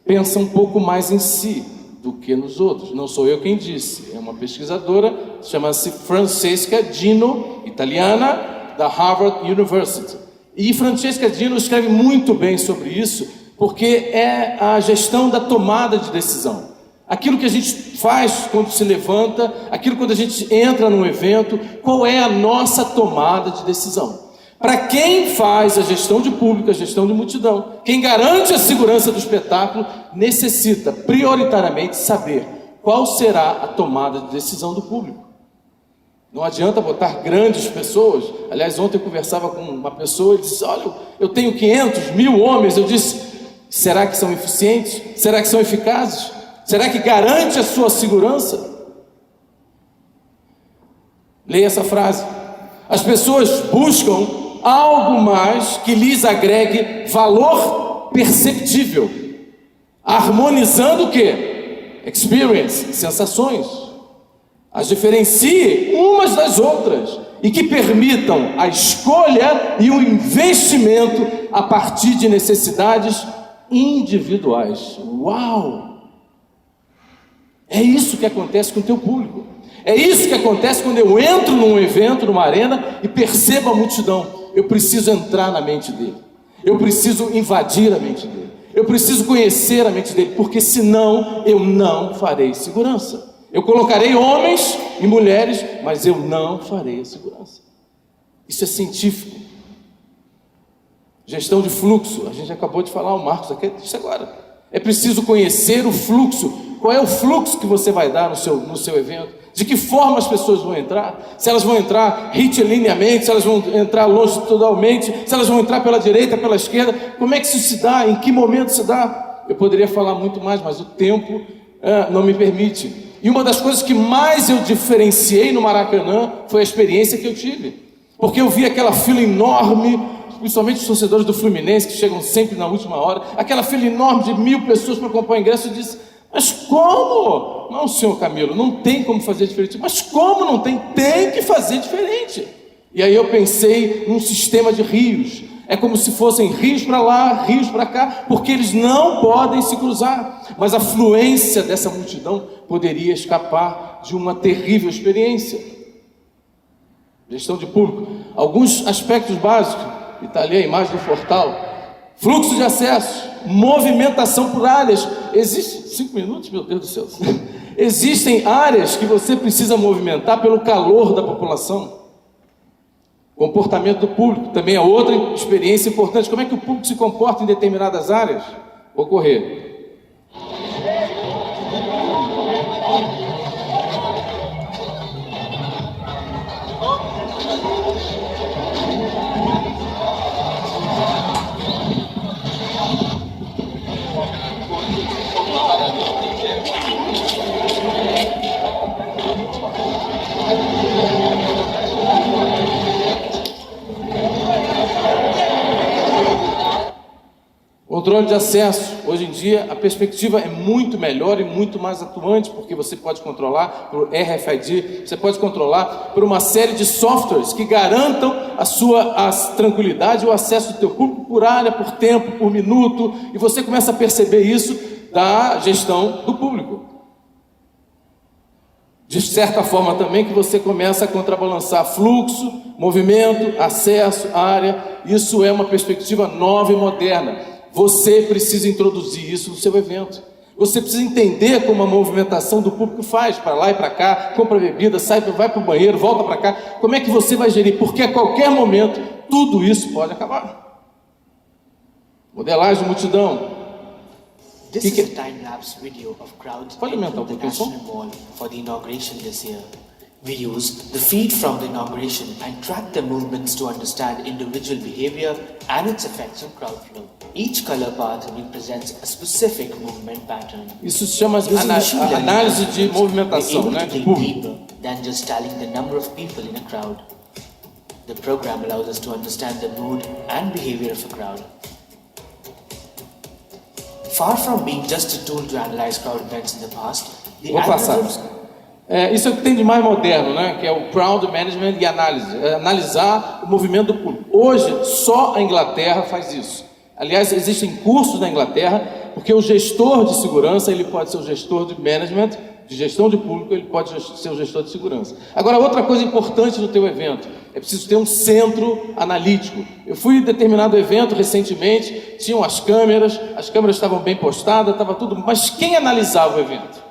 pensa um pouco mais em si do que nos outros. Não sou eu quem disse, é uma pesquisadora, chama-se Francesca Dino, italiana, da Harvard University. E Francesca Dino escreve muito bem sobre isso, porque é a gestão da tomada de decisão. Aquilo que a gente faz quando se levanta, aquilo quando a gente entra num evento, qual é a nossa tomada de decisão? Para quem faz a gestão de público, a gestão de multidão, quem garante a segurança do espetáculo, necessita prioritariamente saber qual será a tomada de decisão do público. Não adianta botar grandes pessoas. Aliás, ontem eu conversava com uma pessoa e disse: olha, eu tenho 500, 1000 homens. Eu disse: será que são eficientes? Será que são eficazes? Será que garante a sua segurança? Leia essa frase. As pessoas buscam algo mais que lhes agregue valor perceptível, harmonizando o quê? Experience, sensações, as diferencie umas das outras e que permitam a escolha e o investimento a partir de necessidades individuais. Uau! É isso que acontece com o teu público. É isso que acontece quando eu entro num evento, numa arena e percebo a multidão. Eu preciso entrar na mente dele. Eu preciso invadir a mente dele. Eu preciso conhecer a mente dele, porque senão eu não farei segurança. Eu colocarei homens e mulheres, mas eu não farei a segurança. Isso é científico. Gestão de fluxo. A gente acabou de falar, o Marcos aqui disse agora. É preciso conhecer o fluxo. Qual é o fluxo que você vai dar no seu evento? De que forma as pessoas vão entrar? Se elas vão entrar retilineamente, se elas vão entrar longitudinalmente, se elas vão entrar pela direita, pela esquerda, como é que isso se dá? Em que momento se dá? Eu poderia falar muito mais, mas o tempo não me permite. E uma das coisas que mais eu diferenciei no Maracanã foi a experiência que eu tive. Porque eu vi aquela fila enorme, principalmente os torcedores do Fluminense, que chegam sempre na última hora, aquela fila enorme de 1000 pessoas para comprar o ingresso, eu disse: mas como? Não, senhor Camilo, não tem como fazer diferente. Mas como não tem? Tem que fazer diferente. E aí eu pensei num sistema de rios. É como se fossem rios para lá, rios para cá, porque eles não podem se cruzar. Mas a fluência dessa multidão poderia escapar de uma terrível experiência. Gestão de público. Alguns aspectos básicos, e está ali a imagem do Fortal. Fluxo de acesso, movimentação por áreas. Existe 5 minutos, meu Deus do céu. Existem áreas que você precisa movimentar pelo calor da população. Comportamento do público também é outra experiência importante. Como é que o público se comporta em determinadas áreas? Vou correr. Controle de acesso. Hoje em dia a perspectiva é muito melhor e muito mais atuante, porque você pode controlar por RFID, você pode controlar por uma série de softwares que garantam a tranquilidade e o acesso do teu público por área, por tempo, por minuto, e você começa a perceber isso da gestão do público. De certa forma também que você começa a contrabalançar fluxo, movimento, acesso, área. Isso é uma perspectiva nova e moderna. Você precisa introduzir isso no seu evento. Você precisa entender como a movimentação do público faz, para lá e para cá, compra bebida, vai para o banheiro, volta para cá. Como é que você vai gerir? Porque a qualquer momento tudo isso pode acabar. Modelagem de multidão. This is a time-lapse video of crowds entering the National Mall for the inauguration this year. We used the feed from the inauguration and tracked their movements to understand individual behavior and its effects on crowd flow. Each color path represents a specific movement pattern. Isso se chama análise de movimentação, né? Deeper than just tallying the number of people in a crowd. The program allows us to understand the mood and behavior of a crowd. Far from being just a tool to analyze crowd events in the past, the algorithms... isso é o que tem de mais moderno, né? Que é o crowd management e análise. Analisar o movimento do público. Hoje, só a Inglaterra faz isso. Aliás, existem cursos na Inglaterra, porque o gestor de segurança, ele pode ser o gestor de management, de gestão de público, ele pode ser o gestor de segurança. Agora, outra coisa importante no teu evento, é preciso ter um centro analítico. Eu fui em determinado evento recentemente, tinham as câmeras estavam bem postadas, estava tudo, mas quem analisava o evento?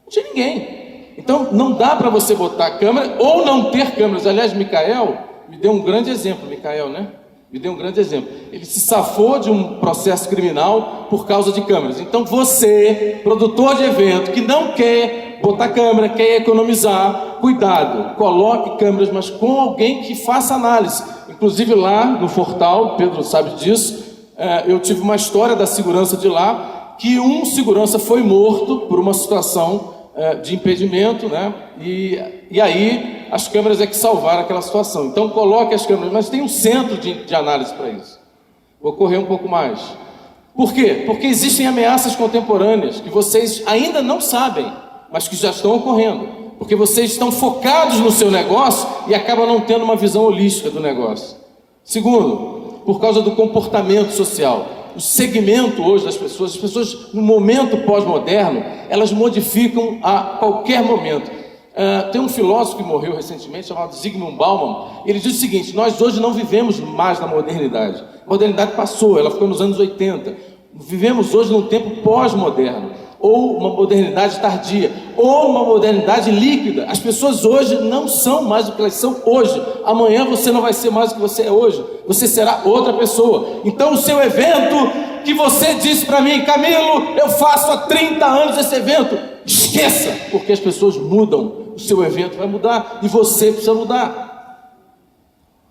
Não tinha ninguém. Então, não dá para você botar a câmera ou não ter câmeras. Aliás, Micael me deu um grande exemplo, me deu um grande exemplo. Ele se safou de um processo criminal por causa de câmeras. Então você, produtor de evento, que não quer botar câmera, quer economizar, cuidado, coloque câmeras, mas com alguém que faça análise. Inclusive lá no Fortal, Pedro sabe disso, eu tive uma história da segurança de lá, que um segurança foi morto por uma situação de impedimento, né? E aí as câmeras é que salvaram aquela situação. Então coloque as câmeras, mas tem um centro de análise para isso. Vou correr um pouco mais. Por quê? Porque existem ameaças contemporâneas que vocês ainda não sabem, mas que já estão ocorrendo. Porque vocês estão focados no seu negócio e acabam não tendo uma visão holística do negócio. Segundo, por causa do comportamento social. O segmento hoje das pessoas, as pessoas no momento pós-moderno, elas modificam a qualquer momento. Tem um filósofo que morreu recentemente, chamado Zygmunt Bauman. Ele diz o seguinte: nós hoje não vivemos mais na modernidade. A modernidade passou, ela ficou nos anos 80. Vivemos hoje num tempo pós-moderno, ou uma modernidade tardia, ou uma modernidade líquida. As pessoas hoje não são mais o que elas são hoje. Amanhã você não vai ser mais o que você é hoje. Você será outra pessoa. Então o seu evento, que você disse para mim, Camilo, eu faço há 30 anos esse evento, esqueça, porque as pessoas mudam. O seu evento vai mudar e você precisa mudar.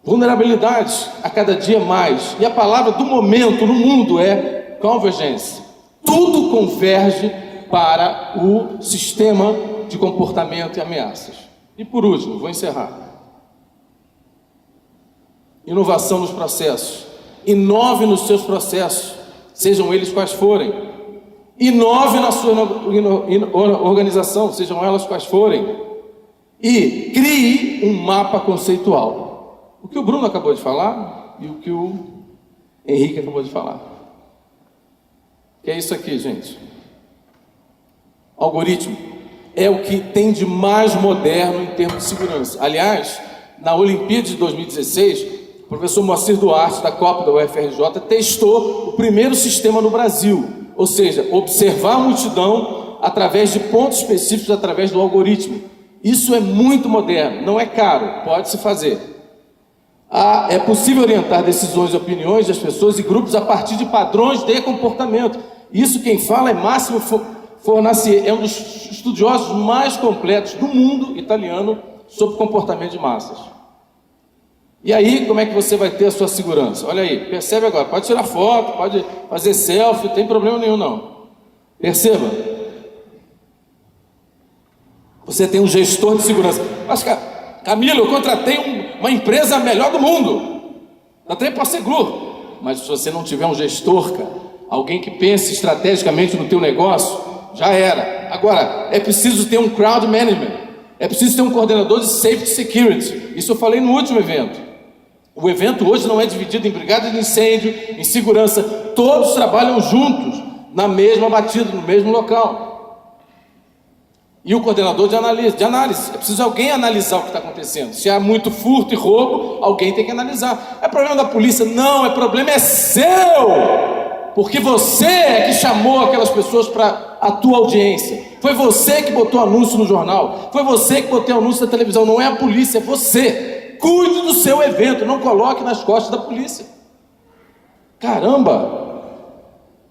Vulnerabilidades a cada dia mais. E a palavra do momento no mundo é convergência. Tudo converge para o sistema de comportamento e ameaças. E por último, vou encerrar. Inovação nos processos. Inove nos seus processos, sejam eles quais forem. Inove na sua organização, sejam elas quais forem. E crie um mapa conceitual. O que o Bruno acabou de falar e o que o Henrique acabou de falar. Que é isso aqui, gente. Algoritmo é o que tem de mais moderno em termos de segurança. Aliás, na Olimpíada de 2016, o professor Moacir Duarte, da COP da UFRJ, testou o primeiro sistema no Brasil. Ou seja, observar a multidão através de pontos específicos, através do algoritmo. Isso é muito moderno, não é caro, pode-se fazer. É possível orientar decisões e opiniões das pessoas e grupos a partir de padrões de comportamento. Isso quem fala é Massimo Fornaciari, é um dos estudiosos mais completos do mundo italiano sobre comportamento de massas. E aí, como é que você vai ter a sua segurança? Olha aí, percebe agora, pode tirar foto, pode fazer selfie, não tem problema nenhum não. Perceba. Você tem um gestor de segurança. Mas, Camilo, eu contratei uma empresa melhor do mundo. Até pode ser Glu. Mas se você não tiver um gestor, cara, alguém que pense estrategicamente no teu negócio, já era. Agora, é preciso ter um crowd management. É preciso ter um coordenador de safety security. Isso eu falei no último evento. O evento hoje não é dividido em brigada de incêndio, em segurança. Todos trabalham juntos, na mesma batida, no mesmo local. E o coordenador de análise. É preciso alguém analisar o que está acontecendo. Se há muito furto e roubo, alguém tem que analisar. É problema da polícia? Não, problema é seu! Porque você é que chamou aquelas pessoas para a tua audiência. Foi você que botou anúncio no jornal. Foi você que botou anúncio na televisão. Não é a polícia, é você. Cuide do seu evento, não coloque nas costas da polícia. Caramba!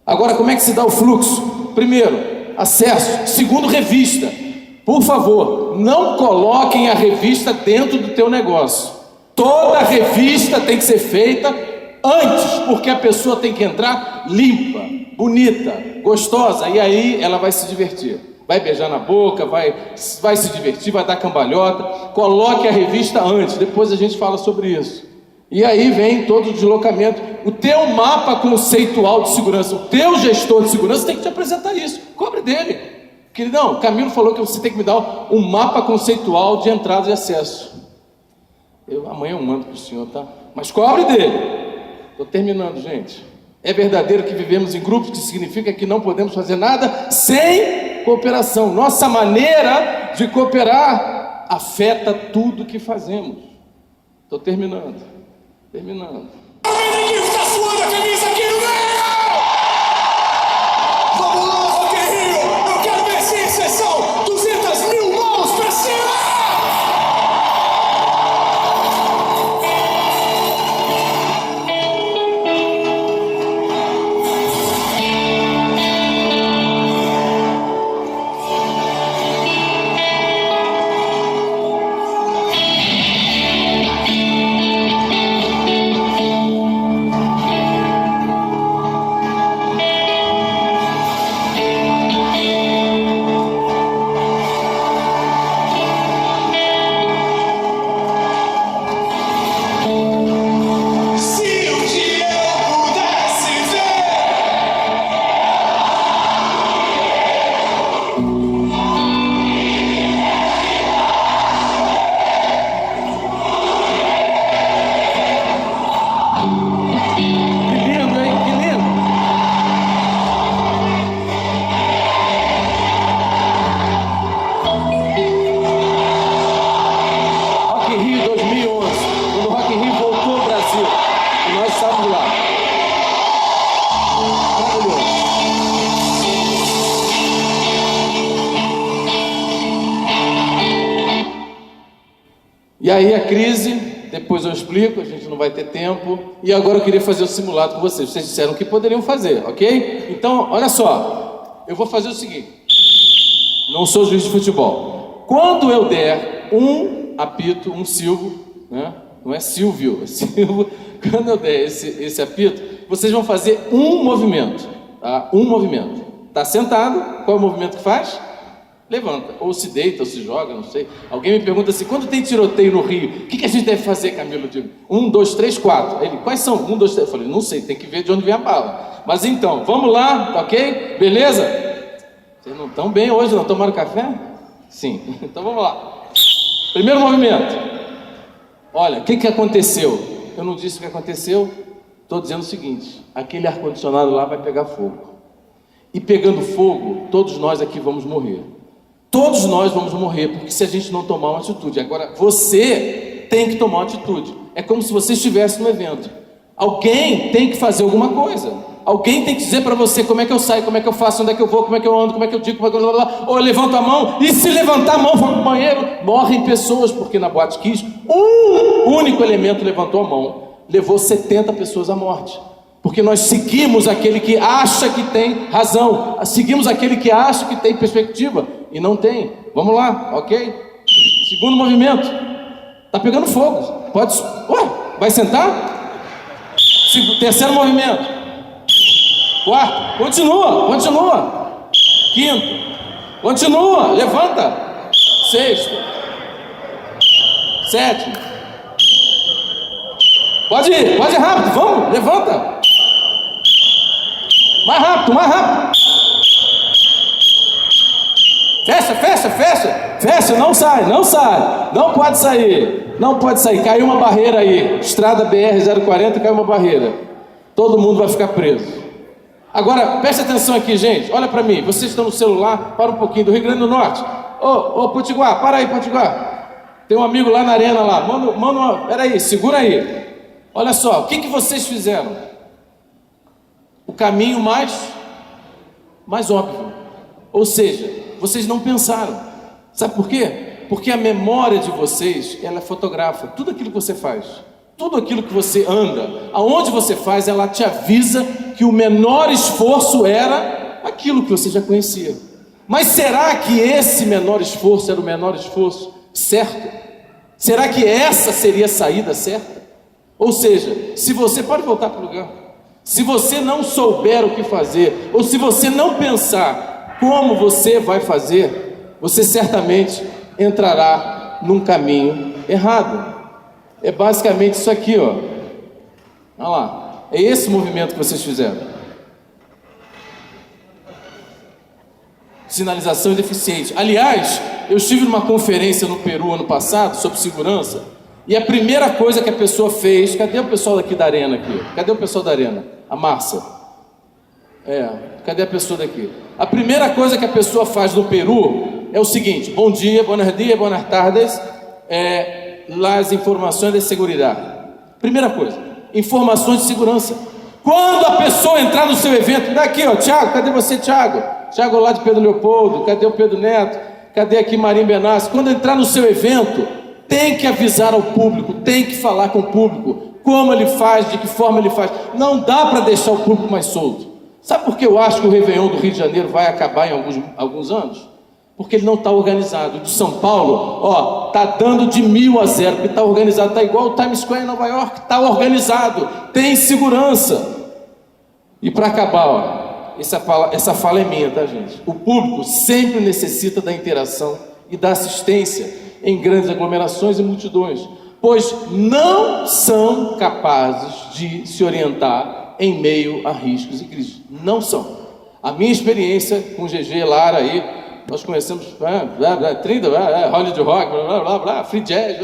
Agora, como é que se dá o fluxo? Primeiro, acesso. Segundo, revista. Por favor, não coloquem a revista dentro do teu negócio. Toda revista tem que ser feita antes, porque a pessoa tem que entrar limpa, bonita, gostosa, e aí ela vai se divertir. Vai beijar na boca, vai se divertir, vai dar cambalhota. Coloque a revista antes, depois a gente fala sobre isso. E aí vem todo o deslocamento. O teu mapa conceitual de segurança, o teu gestor de segurança tem que te apresentar isso. Cobre dele. Queridão, Camilo falou que você tem que me dar um mapa conceitual de entrada e acesso. Amanhã eu mando para o senhor, tá? Mas cobre dele. Estou terminando, gente. É verdadeiro que vivemos em grupos, que significa que não podemos fazer nada sem cooperação. Nossa maneira de cooperar afeta tudo que fazemos. Estou terminando. Que está suando a camisa aqui no meio! Vamos lá, Rock in Rio! Eu quero ver se vocês são 200.000 mãos pra cima! E aí a crise, depois eu explico, a gente não vai ter tempo. E agora eu queria fazer o simulado com vocês. Vocês disseram que poderiam fazer, ok? Então, olha só, eu vou fazer o seguinte. Não sou juiz de futebol. Quando eu der um apito, um silvo, né? Não é Silvio, é silvo. Quando eu der esse apito, vocês vão fazer um movimento, tá? Um movimento. Tá sentado, qual é o movimento que faz? Levanta, ou se deita, ou se joga, não sei. Alguém me pergunta assim, quando tem tiroteio no Rio, o que a gente deve fazer, Camilo? Eu digo, 1, 2, 3, 4. Ele, quais são? 1, 2, 3. Eu falei, não sei, tem que ver de onde vem a bala. Mas então, vamos lá, tá ok? Beleza? Vocês não estão bem hoje, não tomaram café? Sim, então vamos lá. Primeiro movimento. Olha, o que aconteceu? Eu não disse o que aconteceu, estou dizendo o seguinte, aquele ar-condicionado lá vai pegar fogo. E pegando fogo, todos nós aqui vamos morrer. Todos nós vamos morrer, porque se a gente não tomar uma atitude. Agora, você tem que tomar uma atitude. É como se você estivesse no evento. Alguém tem que fazer alguma coisa. Alguém tem que dizer para você como é que eu saio, como é que eu faço, onde é que eu vou, como é que eu ando, como é que eu digo, como é que eu... Ou eu levanto a mão, e se levantar a mão, vou pro banheiro, morrem pessoas, porque na Boate Kiss, um único elemento levantou a mão, levou 70 pessoas à morte. Porque nós seguimos aquele que acha que tem razão, seguimos aquele que acha que tem perspectiva, e não tem. Vamos lá, ok? Segundo movimento. Tá pegando fogo. Pode... Ué, vai sentar? Terceiro movimento. Quarto. Continua. Quinto. Continua. Levanta. Sexto. Sétimo. Pode ir rápido. Vamos, levanta. Mais rápido. Fecha, não sai, não pode sair, caiu uma barreira aí, estrada BR-040, caiu uma barreira, todo mundo vai ficar preso. Agora, preste atenção aqui, gente, olha para mim, vocês estão no celular, para um pouquinho, do Rio Grande do Norte, ô Potiguar, para aí, Potiguar, tem um amigo lá na arena lá, manda peraí, segura aí, olha só, o que vocês fizeram? O caminho mais óbvio, ou seja, vocês não pensaram. Sabe por quê? Porque a memória de vocês, ela fotografa tudo aquilo que você faz. Tudo aquilo que você anda, aonde você faz, ela te avisa que o menor esforço era aquilo que você já conhecia. Mas será que esse menor esforço era o menor esforço certo? Será que essa seria a saída certa? Ou seja, se você... Pode voltar para o lugar. Se você não souber o que fazer, ou se você não pensar como você vai fazer, você certamente entrará num caminho errado. É basicamente isso aqui, ó. Olha lá. É esse movimento que vocês fizeram. Sinalização deficiente. Aliás, eu estive numa conferência no Peru ano passado sobre segurança, e a primeira coisa que a pessoa fez... Cadê o pessoal daqui da arena aqui? Cadê o pessoal da arena? A Márcia. Cadê a pessoa daqui? A primeira coisa que a pessoa faz no Peru é o seguinte: bom dia, buenos dias, buenas tardes, las informações de segurança. Primeira coisa, informações de segurança. Quando a pessoa entrar no seu evento, daqui, ó, Tiago, cadê você, Tiago? Tiago lá de Pedro Leopoldo, cadê o Pedro Neto? Cadê aqui Marim Benassi? Quando entrar no seu evento, tem que avisar ao público, tem que falar com o público, como ele faz, de que forma ele faz. Não dá para deixar o público mais solto. Sabe por que eu acho que o Réveillon do Rio de Janeiro vai acabar em alguns anos? Porque ele não está organizado. O de São Paulo, está dando de 1000 a 0, porque está organizado, está igual o Times Square em Nova York, está organizado, tem segurança. E para acabar, essa fala é minha, tá, gente? O público sempre necessita da interação e da assistência em grandes aglomerações e multidões, pois não são capazes de se orientar em meio a riscos e crises. Não são. A minha experiência com o GG Lara aí, nós conhecemos 30, Hollywood Rock, blá, blá, blá, Free Jazz,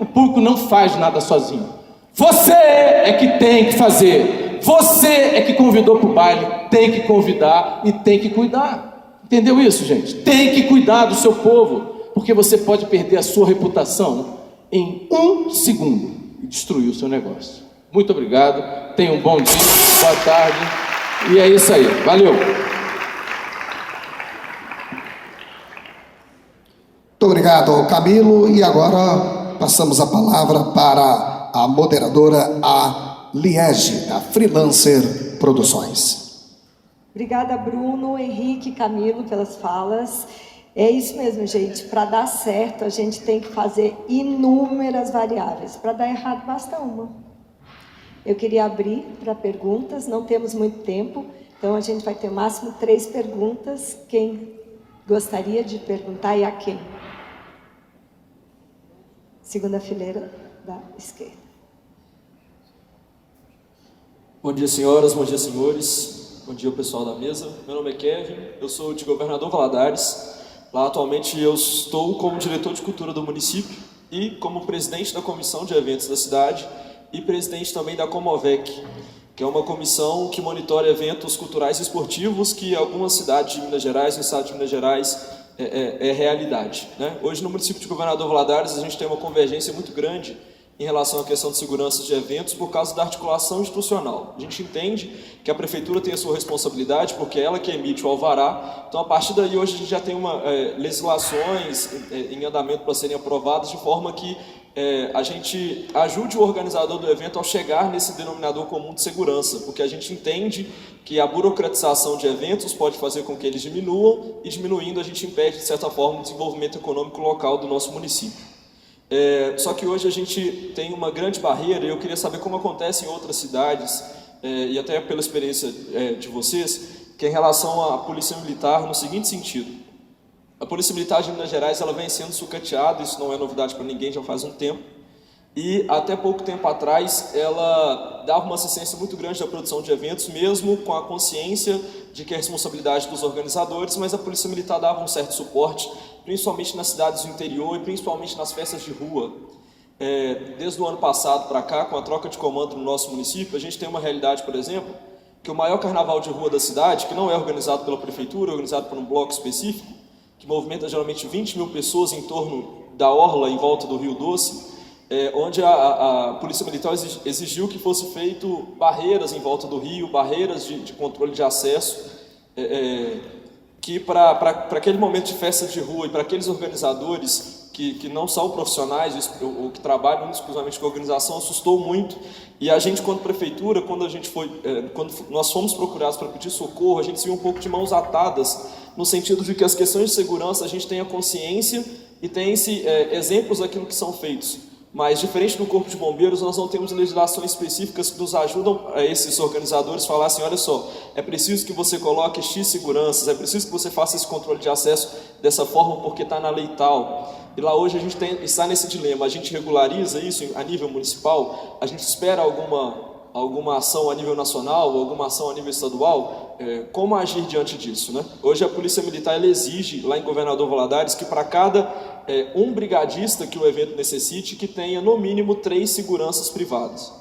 o público não faz nada sozinho. Você é que tem que fazer. Você é que convidou para o baile, tem que convidar e tem que cuidar. Entendeu isso, gente? Tem que cuidar do seu povo, porque você pode perder a sua reputação em 1 segundo e destruir o seu negócio. Muito obrigado, tenha um bom dia, boa tarde, e é isso aí, valeu! Muito obrigado, Camilo, e agora passamos a palavra para a moderadora, a Liege, da Freelancer Produções. Obrigada, Bruno, Henrique, Camilo, pelas falas. É isso mesmo, gente, para dar certo a gente tem que fazer inúmeras variáveis, para dar errado basta uma. Eu queria abrir para perguntas, não temos muito tempo, então a gente vai ter máximo 3 perguntas. Quem gostaria de perguntar e a quem? Segunda fileira da esquerda. Bom dia, senhoras, bom dia, senhores, bom dia, pessoal da mesa. Meu nome é Kevin, eu sou de Governador Valadares. Lá atualmente eu estou como diretor de cultura do município e como presidente da comissão de eventos da cidade e presidente também da Comovec, que é uma comissão que monitora eventos culturais e esportivos que algumas cidades de Minas Gerais, no estado de Minas Gerais, é realidade, né? Hoje no município de Governador Valadares a gente tem uma convergência muito grande em relação à questão de segurança de eventos por causa da articulação institucional. A gente entende que a prefeitura tem a sua responsabilidade porque é ela que emite o alvará, então a partir daí hoje a gente já tem legislações em andamento para serem aprovadas de forma que a gente ajude o organizador do evento ao chegar nesse denominador comum de segurança, porque a gente entende que a burocratização de eventos pode fazer com que eles diminuam e diminuindo a gente impede de certa forma o desenvolvimento econômico local do nosso município. Só que hoje a gente tem uma grande barreira e eu queria saber como acontece em outras cidades e até pela experiência de vocês, que é em relação à polícia militar no seguinte sentido. A polícia militar de Minas Gerais ela vem sendo sucateada, isso não é novidade para ninguém, já faz um tempo, e até pouco tempo atrás ela dava uma assistência muito grande da produção de eventos, mesmo com a consciência de que é responsabilidade dos organizadores, mas a polícia militar dava um certo suporte, principalmente nas cidades do interior e principalmente nas festas de rua. Desde o ano passado para cá, com a troca de comando no nosso município, a gente tem uma realidade, por exemplo, que o maior carnaval de rua da cidade, que não é organizado pela prefeitura, é organizado por um bloco específico, que movimenta geralmente 20 mil pessoas em torno da orla em volta do Rio Doce, onde a Polícia Militar exigiu que fosse feito barreiras em volta do rio, barreiras de controle de acesso, que para aquele momento de festa de rua e para aqueles organizadores que não são profissionais ou que trabalham exclusivamente com a organização, assustou muito. E a gente, quando prefeitura, quando nós fomos procurados para pedir socorro, a gente se viu um pouco de mãos atadas, no sentido de que as questões de segurança a gente tem a consciência e tem exemplos daquilo que são feitos. Mas, diferente do Corpo de Bombeiros, nós não temos legislações específicas que nos ajudam a esses organizadores falar assim, olha só, é preciso que você coloque X seguranças, é preciso que você faça esse controle de acesso dessa forma porque está na lei tal. E lá hoje a gente está nesse dilema, a gente regulariza isso a nível municipal, a gente espera alguma ação a nível nacional, alguma ação a nível estadual, como agir diante disso, né? Hoje a Polícia Militar ela exige, lá em Governador Valadares, que para cada um brigadista que o evento necessite, que tenha no mínimo 3 seguranças privadas.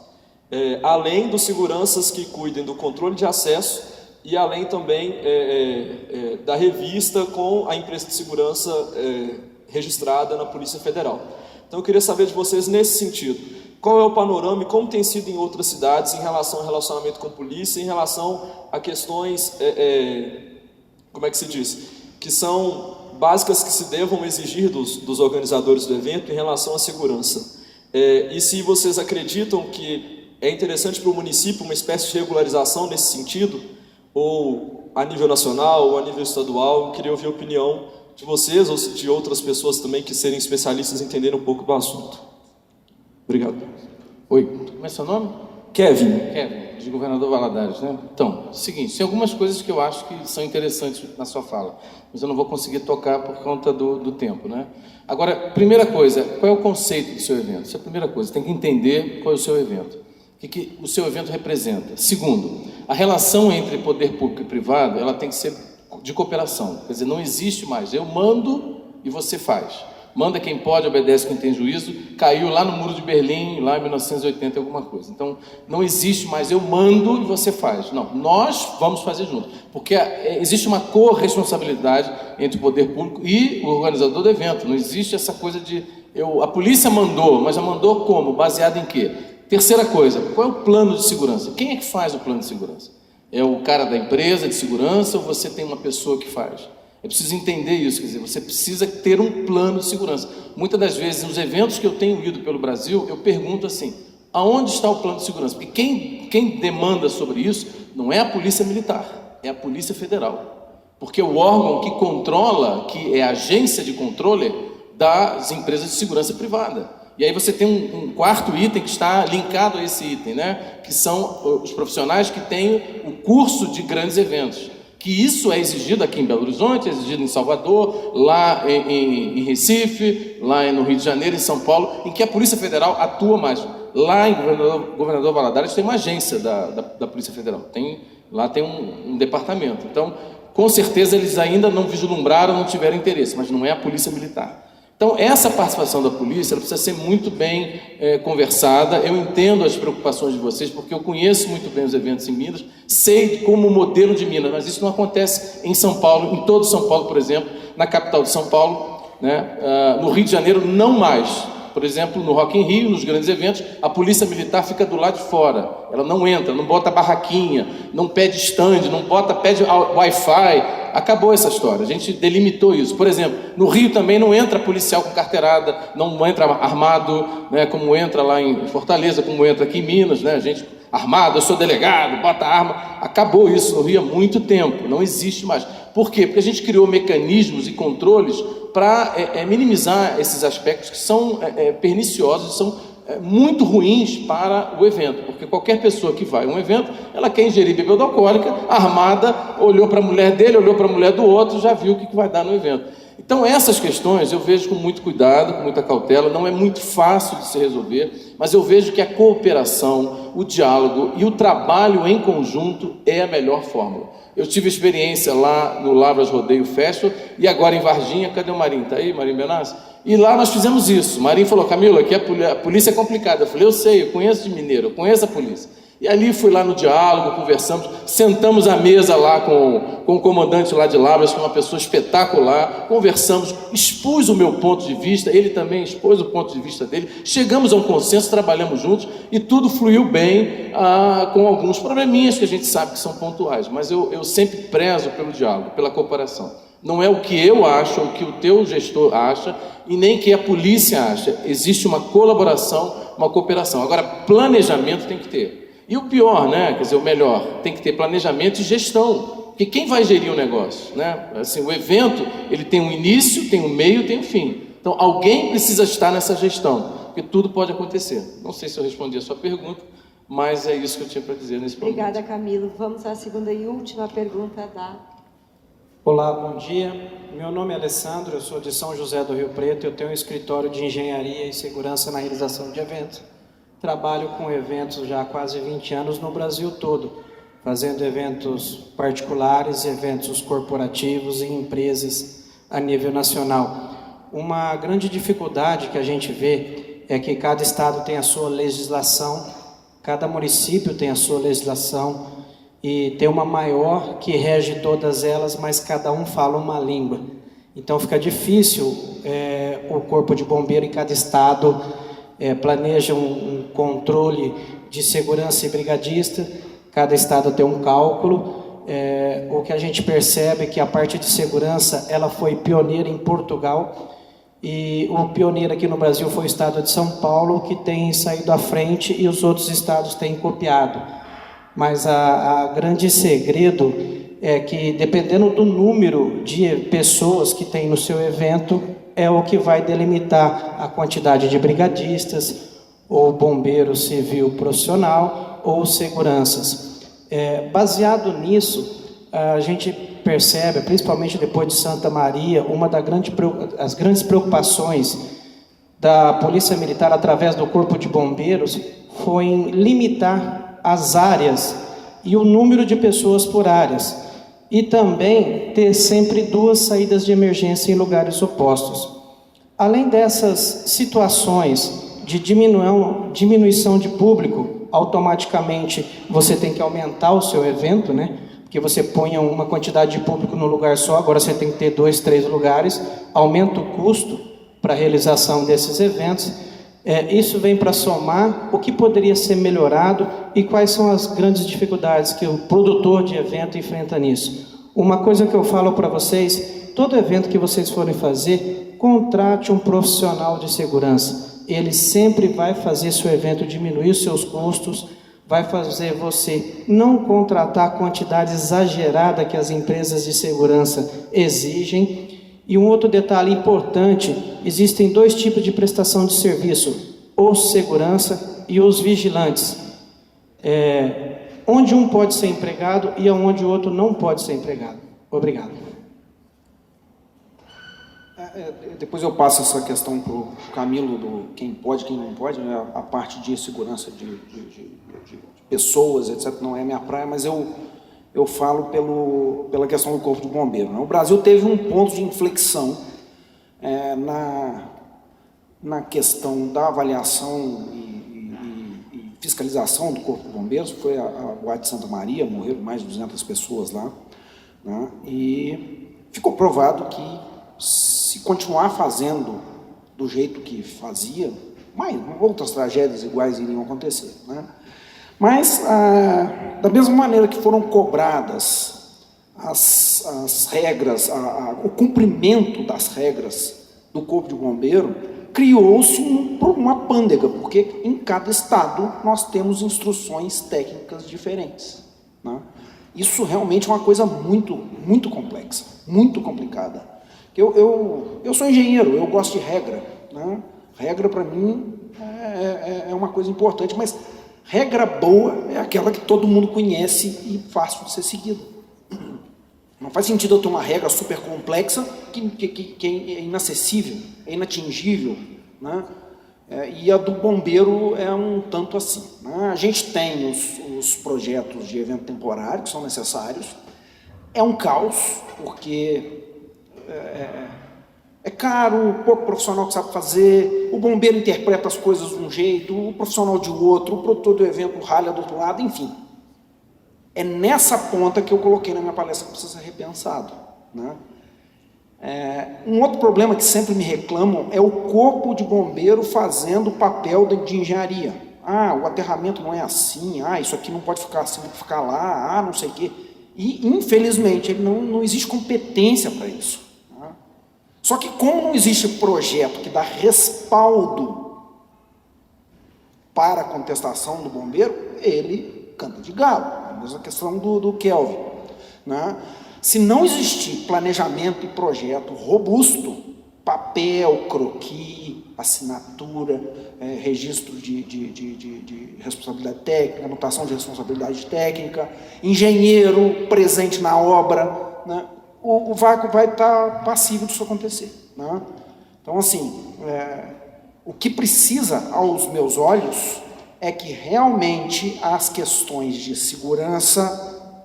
além dos seguranças que cuidem do controle de acesso e além também da revista com a empresa de segurança registrada na Polícia Federal. Então eu queria saber de vocês nesse sentido. Qual é o panorama e como tem sido em outras cidades em relação ao relacionamento com a polícia, em relação a questões, como é que se diz, que são básicas que se devam exigir dos organizadores do evento em relação à segurança. E se vocês acreditam que é interessante para o município uma espécie de regularização nesse sentido, ou a nível nacional, ou a nível estadual, eu queria ouvir a opinião de vocês ou de outras pessoas também que serem especialistas e entenderem um pouco do assunto. Obrigado. Oi, como é seu nome? Kevin, de Governador Valadares, né? Então, seguinte, tem algumas coisas que eu acho que são interessantes na sua fala, mas eu não vou conseguir tocar por conta do tempo, né? Agora, primeira coisa, qual é o conceito do seu evento? Essa é a primeira coisa, tem que entender qual é o seu evento, o que o seu evento representa. Segundo, a relação entre poder público e privado, ela tem que ser de cooperação, quer dizer, não existe mais, eu mando e você faz. Manda quem pode, obedece quem tem juízo, caiu lá no Muro de Berlim, lá em 1980, alguma coisa. Então, não existe mais eu mando e você faz. Não, nós vamos fazer junto. Porque existe uma corresponsabilidade entre o poder público e o organizador do evento. Não existe essa coisa de... a polícia mandou, mas já mandou como? Baseado em quê? Terceira coisa, qual é o plano de segurança? Quem é que faz o plano de segurança? É o cara da empresa de segurança ou você tem uma pessoa que faz? É preciso entender isso, quer dizer, você precisa ter um plano de segurança. Muitas das vezes, nos eventos que eu tenho ido pelo Brasil, eu pergunto assim, aonde está o plano de segurança? Porque quem demanda sobre isso não é a Polícia Militar, é a Polícia Federal. Porque o órgão que controla, que é a agência de controle das empresas de segurança privada. E aí você tem um quarto item que está linkado a esse item, né? Que são os profissionais que têm o curso de grandes eventos. Que isso é exigido aqui em Belo Horizonte, é exigido em Salvador, lá em Recife, lá no Rio de Janeiro, em São Paulo, em que a Polícia Federal atua mais. Lá em Governador Valadares tem uma agência da Polícia Federal, lá tem um departamento. Então, com certeza eles ainda não vislumbraram, não tiveram interesse, mas não é a Polícia Militar. Então, essa participação da polícia ela precisa ser muito bem conversada. Eu entendo as preocupações de vocês, porque eu conheço muito bem os eventos em Minas, sei como modelo de Minas, mas isso não acontece em São Paulo, em todo São Paulo, por exemplo, na capital de São Paulo, né? No Rio de Janeiro, não mais. Por exemplo, no Rock in Rio, nos grandes eventos, a polícia militar fica do lado de fora. Ela não entra, não bota barraquinha, não pede stand, pede Wi-Fi. Acabou essa história, a gente delimitou isso. Por exemplo, no Rio também não entra policial com carteirada, não entra armado, né, como entra lá em Fortaleza, como entra aqui em Minas, né, a gente armado, eu sou delegado, bota arma. Acabou isso no Rio há muito tempo, não existe mais. Por quê? Porque a gente criou mecanismos e controles para minimizar esses aspectos que são perniciosos, são muito ruins para o evento, porque qualquer pessoa que vai a um evento, ela quer ingerir bebida alcoólica, armada, olhou para a mulher dele, olhou para a mulher do outro, já viu o que vai dar no evento. Então essas questões eu vejo com muito cuidado, com muita cautela, não é muito fácil de se resolver, mas eu vejo que a cooperação, o diálogo e o trabalho em conjunto é a melhor fórmula. Eu tive experiência lá no Lavras Rodeio Festival e agora em Varginha, cadê o Marinho? Está aí, Marinho Benassi? E lá nós fizemos isso. O Marinho falou, Camilo, aqui a polícia é complicada. Eu falei, eu sei, eu conheço de mineiro, eu conheço a polícia. E ali fui lá no diálogo, conversamos, sentamos à mesa lá com o comandante lá de Lavras, que é uma pessoa espetacular, conversamos, expus o meu ponto de vista, ele também expôs o ponto de vista dele, chegamos a um consenso, trabalhamos juntos e tudo fluiu bem, com alguns probleminhas que a gente sabe que são pontuais, mas eu sempre prezo pelo diálogo, pela cooperação. Não é o que eu acho, o que o teu gestor acha e nem o que a polícia acha. Existe uma colaboração, uma cooperação. Agora, planejamento tem que ter. E o pior, né? Quer dizer, o melhor, tem que ter planejamento e gestão. Porque quem vai gerir o negócio, né? Assim, o evento, ele tem um início, tem um meio, tem um fim. Então, alguém precisa estar nessa gestão, porque tudo pode acontecer. Não sei se eu respondi a sua pergunta, mas é isso que eu tinha para dizer nesse momento. Obrigada, Camilo. Vamos à segunda e última pergunta da... Olá, bom dia. Meu nome é Alessandro, eu sou de São José do Rio Preto, eu tenho um escritório de engenharia e segurança na realização de eventos. Trabalho com eventos já há quase 20 anos no Brasil todo, fazendo eventos particulares, eventos corporativos e empresas a nível nacional. Uma grande dificuldade que a gente vê é que cada estado tem a sua legislação, Cada município tem a sua legislação e tem uma maior que rege todas elas, mas cada um fala uma língua. Então fica difícil o corpo de bombeiro em cada estado planeja um controle de segurança e brigadista, cada estado tem um cálculo. O que a gente percebe é que a parte de segurança ela foi pioneira em Portugal, e o pioneiro aqui no Brasil foi o estado de São Paulo, que tem saído à frente e os outros estados têm copiado. Mas a grande segredo é que, dependendo do número de pessoas que tem no seu evento, é o que vai delimitar a quantidade de brigadistas, ou bombeiro civil profissional, ou seguranças. Baseado nisso, a gente percebe, principalmente depois de Santa Maria, uma das grandes preocupações da Polícia Militar, através do Corpo de Bombeiros, foi em limitar as áreas e o número de pessoas por áreas, e também ter sempre 2 saídas de emergência em lugares opostos. Além dessas situações de diminuição de público, automaticamente você tem que aumentar o seu evento, né? Porque você põe uma quantidade de público no lugar só, agora você tem que ter 2, 3 lugares, aumenta o custo para a realização desses eventos. Isso vem para somar o que poderia ser melhorado e quais são as grandes dificuldades que o produtor de evento enfrenta nisso. Uma coisa que eu falo para vocês, todo evento que vocês forem fazer, contrate um profissional de segurança. Ele sempre vai fazer seu evento diminuir os seus custos, vai fazer você não contratar a quantidade exagerada que as empresas de segurança exigem. E um outro detalhe importante, existem 2 tipos de prestação de serviço, os segurança e os vigilantes. Onde um pode ser empregado e onde o outro não pode ser empregado. Obrigado. Depois eu passo essa questão para o Camilo, do quem pode, quem não pode, né? A parte de segurança de pessoas, etc., não é minha praia, mas eu falo pela questão do Corpo de Bombeiro, né? O Brasil teve um ponto de inflexão na questão da avaliação e fiscalização do Corpo de Bombeiros. Foi a Boate de Santa Maria, morreram mais de 200 pessoas lá, né? E ficou provado que, se continuar fazendo do jeito que fazia, outras tragédias iguais iriam acontecer, né? Mas, da mesma maneira que foram cobradas as regras, o cumprimento das regras do Corpo de Bombeiro, criou-se uma pândega, porque em cada estado nós temos instruções técnicas diferentes, né? Isso realmente é uma coisa muito, muito complexa, muito complicada. Eu sou engenheiro, eu gosto de regra, né? Regra, para mim, é uma coisa importante, mas regra boa é aquela que todo mundo conhece e fácil de ser seguida. Não faz sentido eu ter uma regra super complexa que é inacessível, é inatingível, né? E a do bombeiro é um tanto assim, né? A gente tem os projetos de evento temporário que são necessários. É um caos, porque é caro, pouco profissional que sabe fazer, o bombeiro interpreta as coisas de um jeito, o profissional de outro, o produtor do evento ralha do outro lado, enfim. É nessa ponta que eu coloquei na minha palestra que precisa ser repensado, né? Um outro problema que sempre me reclamam é o corpo de bombeiro fazendo o papel de engenharia. O aterramento não é assim, isso aqui não pode ficar assim, tem que ficar lá, não sei o quê. E, infelizmente, não existe competência para isso. Só que, como não existe projeto que dá respaldo para a contestação do bombeiro, ele canta de galo. A mesma questão do Kelvin, né? Se não existir planejamento e projeto robusto, papel, croquis, assinatura, registro de responsabilidade técnica, anotação de responsabilidade técnica, engenheiro presente na obra, né? Vai estar passível disso acontecer, né? Então, assim, o que precisa, aos meus olhos, é que realmente as questões de segurança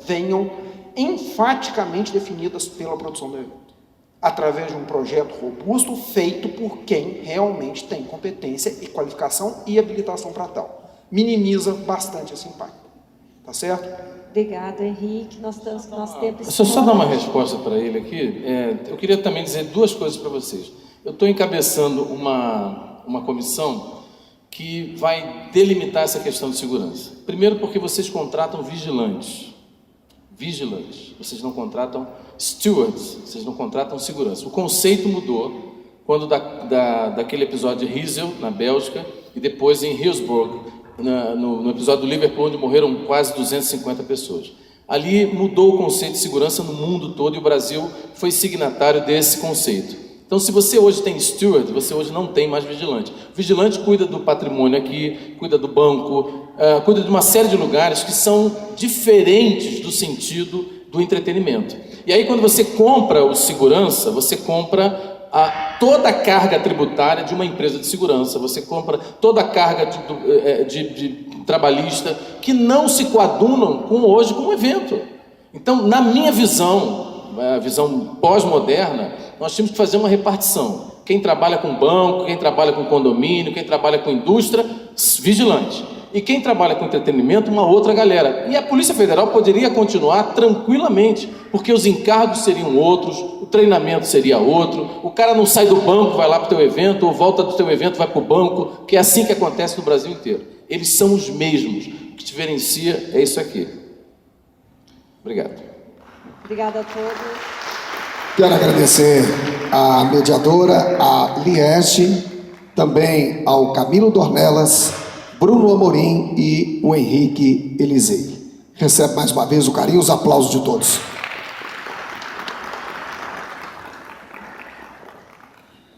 venham enfaticamente definidas pela produção do evento, através de um projeto robusto feito por quem realmente tem competência e qualificação e habilitação para tal. minimiza bastante esse impacto. Tá certo? Obrigada, Henrique. Nós estamos com nosso tempo. Deixa eu só dar uma resposta para ele aqui. Eu queria também dizer duas coisas para vocês. Eu estou encabeçando uma comissão que vai delimitar essa questão de segurança. Primeiro porque vocês contratam vigilantes. Vocês não contratam stewards, vocês não contratam segurança. O conceito mudou quando daquele episódio de Heysel, na Bélgica, e depois em Hillsborough, no episódio do Liverpool, onde morreram quase 250 pessoas. Ali mudou o conceito de segurança no mundo todo e o Brasil foi signatário desse conceito. Então, se você hoje tem steward, você hoje não tem mais vigilante. O vigilante cuida do patrimônio aqui, cuida do banco, cuida de uma série de lugares que são diferentes do sentido do entretenimento. E aí, quando você compra o segurança, você compra toda a carga tributária de uma empresa de segurança, você compra toda a carga de trabalhista que não se coadunam hoje com o evento. Então, na minha visão, a visão pós-moderna, nós tínhamos que fazer uma repartição. Quem trabalha com banco, quem trabalha com condomínio, quem trabalha com indústria, vigilante. E quem trabalha com entretenimento, uma outra galera. E a Polícia Federal poderia continuar tranquilamente, porque os encargos seriam outros, o treinamento seria outro, o cara não sai do banco, vai lá para o teu evento, ou volta do teu evento, vai para o banco, que é assim que acontece no Brasil inteiro. Eles são os mesmos. O que diferencia é isso aqui. Obrigado. Obrigada a todos. Quero agradecer à mediadora, a Liege, também ao Camilo Dornelas, Bruno Amorim e o Henrique Elisei. Recebe mais uma vez o carinho e os aplausos de todos.